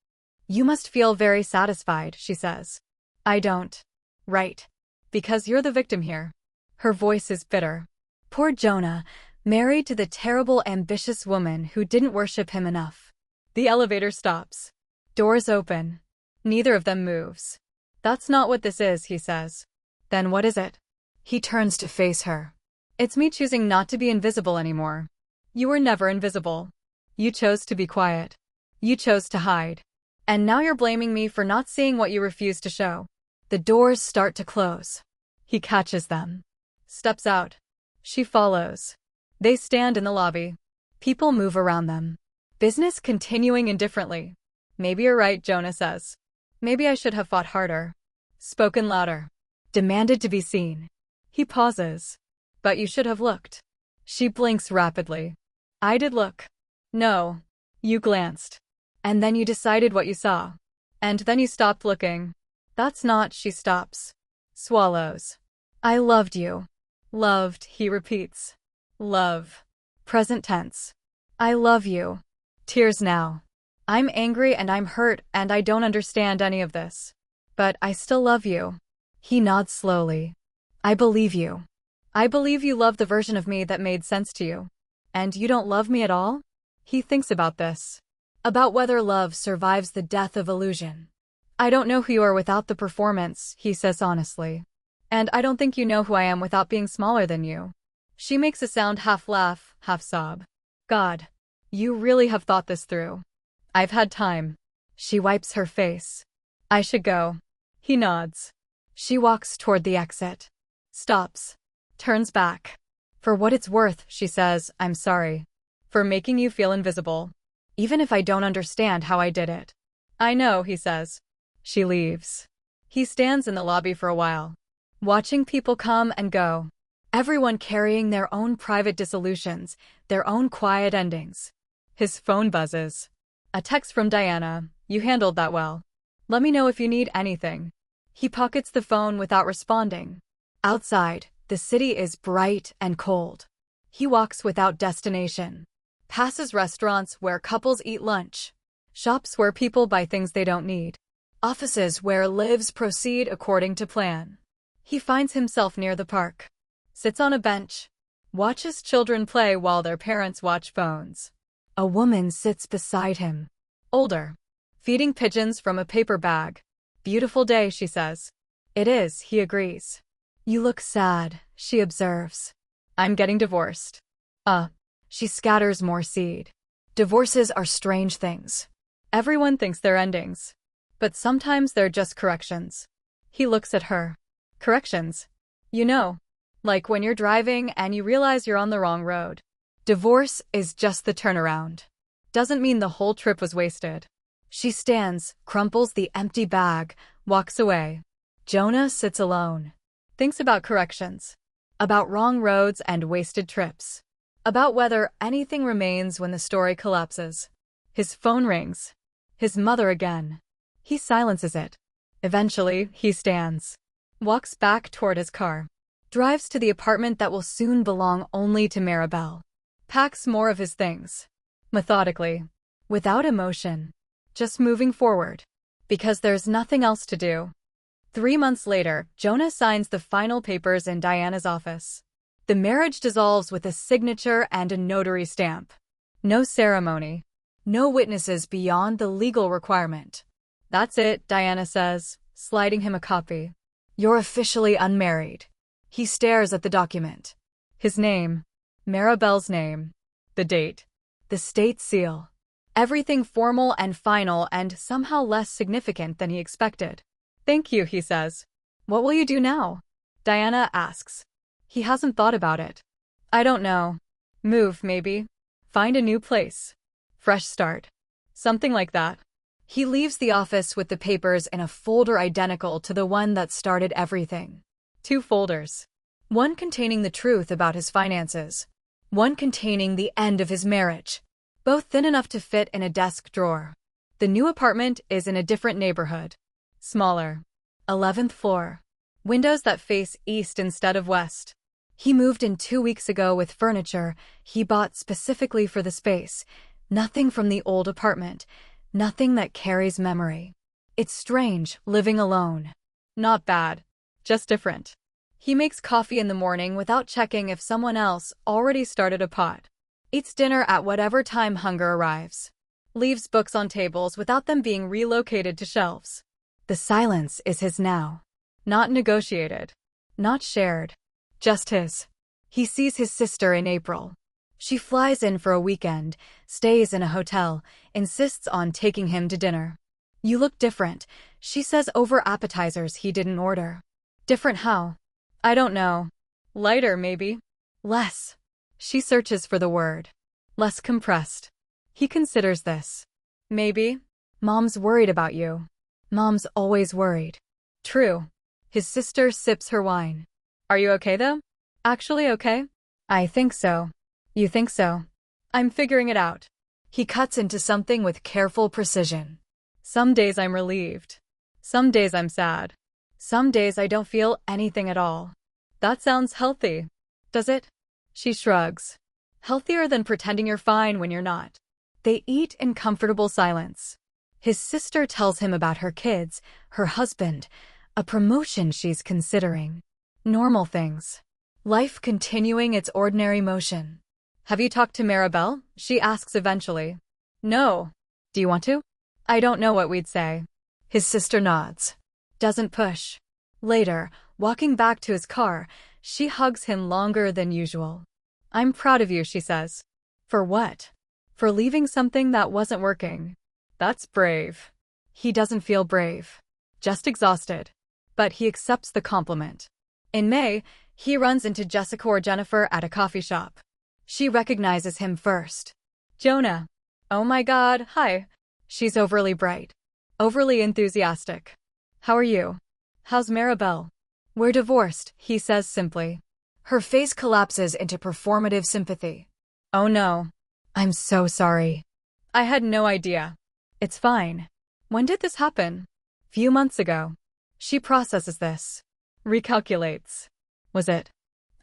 You must feel very satisfied, she says. I don't. Right. Because you're the victim here. Her voice is bitter. Poor Jonah, married to the terrible, ambitious woman who didn't worship him enough. The elevator stops. Doors open. Neither of them moves. That's not what this is, he says. Then what is it? He turns to face her. It's me choosing not to be invisible anymore. You were never invisible. You chose to be quiet. You chose to hide. And now you're blaming me for not seeing what you refused to show. The doors start to close. He catches them. Steps out. She follows. They stand in the lobby. People move around them. Business continuing indifferently. Maybe you're right, Jonah says. Maybe I should have fought harder. Spoken louder. Demanded to be seen. He pauses. But you should have looked. She blinks rapidly. I did look. No. You glanced. And then you decided what you saw. And then you stopped looking. That's not, she stops. Swallows. I loved you. Loved, he repeats. Love. Present tense. I love you. Tears now. I'm angry and I'm hurt and I don't understand any of this. But I still love you. He nods slowly. I believe you. I believe you love the version of me that made sense to you. And you don't love me at all? He thinks about this. About whether love survives the death of illusion. I don't know who you are without the performance, he says honestly. And I don't think you know who I am without being smaller than you. She makes a sound half laugh, half sob. God. You really have thought this through. I've had time. She wipes her face. I should go. He nods. She walks toward the exit. Stops. Turns back. For what it's worth, she says, I'm sorry. For making you feel invisible. Even if I don't understand how I did it. I know, he says. She leaves. He stands in the lobby for a while. Watching people come and go. Everyone carrying their own private dissolutions, their own quiet endings. His phone buzzes. A text from Diana. You handled that well. Let me know if you need anything. He pockets the phone without responding. Outside, the city is bright and cold. He walks without destination. Passes restaurants where couples eat lunch. Shops where people buy things they don't need. Offices where lives proceed according to plan. He finds himself near the park. Sits on a bench. Watches children play while their parents watch phones. A woman sits beside him. Older. Feeding pigeons from a paper bag. Beautiful day, she says. It is, he agrees. You look sad, she observes. I'm getting divorced. She scatters more seed. Divorces are strange things. Everyone thinks they're endings. But sometimes they're just corrections. He looks at her. Corrections. You know. Like when you're driving and you realize you're on the wrong road. Divorce is just the turnaround. Doesn't mean the whole trip was wasted. She stands, crumples the empty bag, walks away. Jonah sits alone. Thinks about corrections. About wrong roads and wasted trips. About whether anything remains when the story collapses. His phone rings. His mother again. He silences it. Eventually, he stands. Walks back toward his car. Drives to the apartment that will soon belong only to Maribel. Packs more of his things. Methodically. Without emotion. Just moving forward. Because there's nothing else to do. 3 months later, Jonah signs the final papers in Diana's office. The marriage dissolves with a signature and a notary stamp. No ceremony. No witnesses beyond the legal requirement. That's it, Diana says, sliding him a copy. You're officially unmarried. He stares at the document. His name. Maribel's name. The date. The state seal. Everything formal and final and somehow less significant than he expected. Thank you, he says. What will you do now? Diana asks. He hasn't thought about it. I don't know. Move, maybe. Find a new place. Fresh start. Something like that. He leaves the office with the papers in a folder identical to the one that started everything. 2 folders. One containing the truth about his finances. One containing the end of his marriage. Both thin enough to fit in a desk drawer. The new apartment is in a different neighborhood. Smaller. 11th floor. Windows that face east instead of west. He moved in 2 weeks ago with furniture he bought specifically for the space. Nothing from the old apartment. Nothing that carries memory. It's strange, living alone. Not bad. Just different. He makes coffee in the morning without checking if someone else already started a pot. Eats dinner at whatever time hunger arrives. Leaves books on tables without them being relocated to shelves. The silence is his now. Not negotiated. Not shared. Just his. He sees his sister in April. She flies in for a weekend, stays in a hotel, insists on taking him to dinner. You look different, she says over appetizers he didn't order. Different how? I don't know. Lighter, maybe. Less. She searches for the word. Less compressed. He considers this. Maybe. Mom's worried about you. Mom's always worried. True. His sister sips her wine. Are you okay though? Actually okay? I think so. You think so? I'm figuring it out. He cuts into something with careful precision. Some days I'm relieved. Some days I'm sad. Some days I don't feel anything at all. That sounds healthy. Does it? She shrugs. Healthier than pretending you're fine when you're not. They eat in comfortable silence. His sister tells him about her kids, her husband, a promotion she's considering. Normal things. Life continuing its ordinary motion. Have you talked to Maribel? She asks eventually. No. Do you want to? I don't know what we'd say. His sister nods. Doesn't push. Later, walking back to his car, she hugs him longer than usual. I'm proud of you, she says. For what? For leaving something that wasn't working. That's brave. He doesn't feel brave. Just exhausted. But he accepts the compliment. In May, he runs into Jessica or Jennifer at a coffee shop. She recognizes him first. Jonah. Oh my God, hi. She's overly bright. Overly enthusiastic. How are you? How's Maribel? We're divorced, he says simply. Her face collapses into performative sympathy. Oh no. I'm so sorry. I had no idea. It's fine. When did this happen? Few months ago. She processes this. Recalculates. Was it?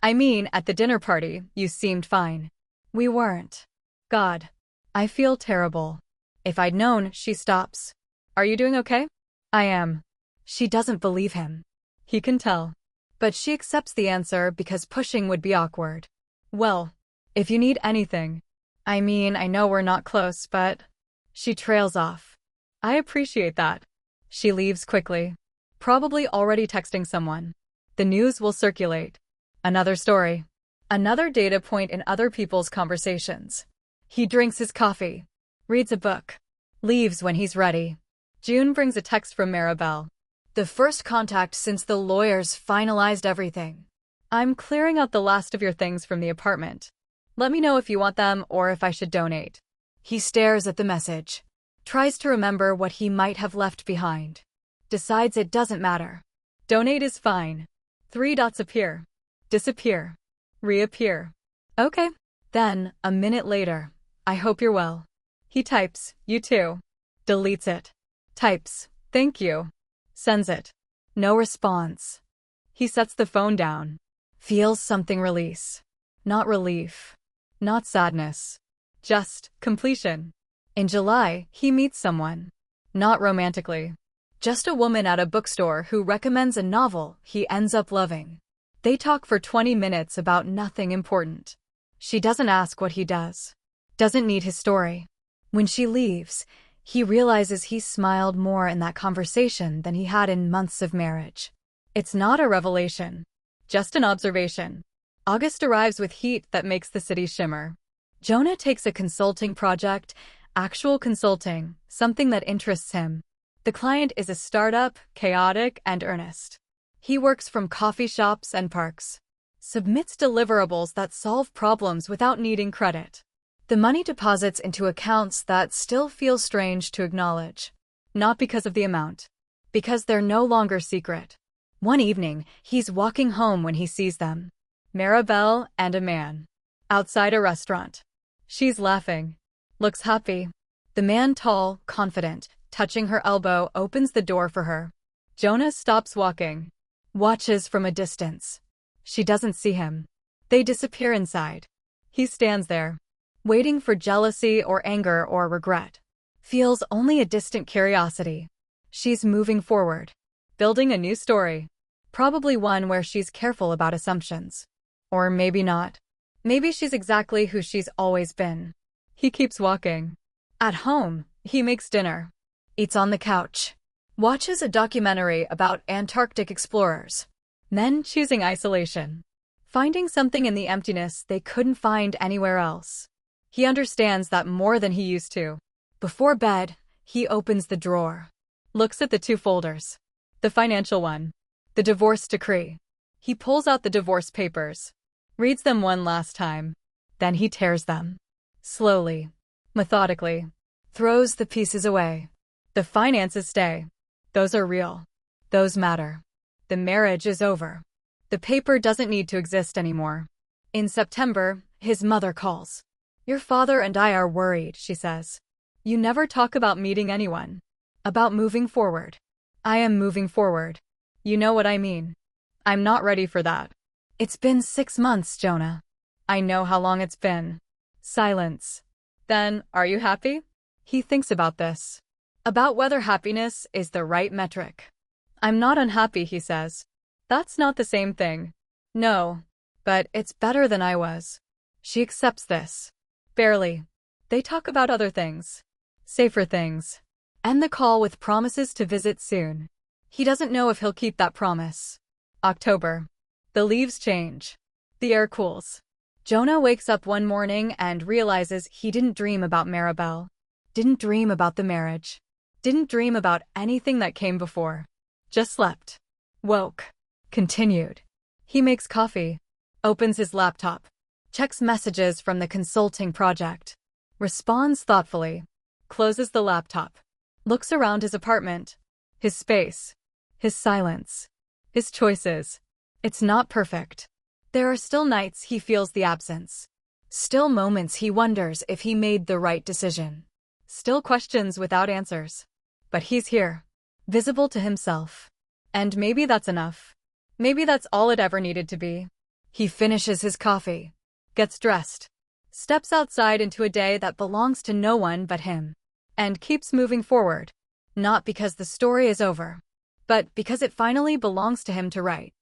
I mean, at the dinner party, you seemed fine. We weren't. God. I feel terrible. If I'd known, she stops. Are you doing okay? I am. She doesn't believe him. He can tell. But she accepts the answer because pushing would be awkward. Well, if you need anything. I mean, I know we're not close, but... She trails off. I appreciate that. She leaves quickly. Probably already texting someone. The news will circulate. Another story. Another data point in other people's conversations. He drinks his coffee. Reads a book. Leaves when he's ready. June brings a text from Maribel. The first contact since the lawyers finalized everything. I'm clearing out the last of your things from the apartment. Let me know if you want them or if I should donate. He stares at the message. Tries to remember what he might have left behind. Decides it doesn't matter. Donate is fine. 3 dots appear. Disappear. Reappear. Okay. Then, a minute later. I hope you're well. He types, you too. Deletes it. Types, thank you. Sends it. No response. He sets the phone down. Feels something release. Not relief. Not sadness. Just completion. In July, he meets someone. Not romantically. Just a woman at a bookstore who recommends a novel he ends up loving. They talk for 20 minutes about nothing important. She doesn't ask what he does. Doesn't need his story. When she leaves, he realizes he smiled more in that conversation than he had in months of marriage. It's not a revelation. Just an observation. August arrives with heat that makes the city shimmer. Jonah takes a consulting project, actual consulting, something that interests him. The client is a startup, chaotic, and earnest. He works from coffee shops and parks. Submits deliverables that solve problems without needing credit. The money deposits into accounts that still feel strange to acknowledge. Not because of the amount. Because they're no longer secret. One evening, he's walking home when he sees them. Maribel and a man. Outside a restaurant. She's laughing. Looks happy. The man, tall, confident, touching her elbow, opens the door for her. Jonah stops walking. Watches from a distance. She doesn't see him. They disappear inside. He stands there. Waiting for jealousy or anger or regret. Feels only a distant curiosity. She's moving forward. Building a new story. Probably one where she's careful about assumptions. Or maybe not. Maybe she's exactly who she's always been. He keeps walking. At home, he makes dinner. Eats on the couch. Watches a documentary about Antarctic explorers. Men choosing isolation. Finding something in the emptiness they couldn't find anywhere else. He understands that more than he used to. Before bed, he opens the drawer. Looks at the two folders. The financial one. The divorce decree. He pulls out the divorce papers. Reads them one last time. Then he tears them. Slowly. Methodically. Throws the pieces away. The finances stay. Those are real. Those matter. The marriage is over. The paper doesn't need to exist anymore. In September, his mother calls. "Your father and I are worried," she says. "You never talk about meeting anyone. About moving forward." "I am moving forward. You know what I mean. I'm not ready for that." "It's been 6 months, Jonah." "I know how long it's been." Silence. "Then, are you happy?" He thinks about this. About whether happiness is the right metric. "I'm not unhappy," he says. "That's not the same thing." "No. But it's better than I was." She accepts this. Barely. They talk about other things. Safer things. End the call with promises to visit soon. He doesn't know if he'll keep that promise. October. The leaves change. The air cools. Jonah wakes up one morning and realizes he didn't dream about Maribel. Didn't dream about the marriage. Didn't dream about anything that came before. Just slept. Woke. Continued. He makes coffee. Opens his laptop. Checks messages from the consulting project. Responds thoughtfully. Closes the laptop. Looks around his apartment. His space. His silence. His choices. It's not perfect. There are still nights he feels the absence. Still moments he wonders if he made the right decision. Still questions without answers. But he's here. Visible to himself. And maybe that's enough. Maybe that's all it ever needed to be. He finishes his coffee. Gets dressed. Steps outside into a day that belongs to no one but him. And keeps moving forward. Not because the story is over. But because it finally belongs to him to write.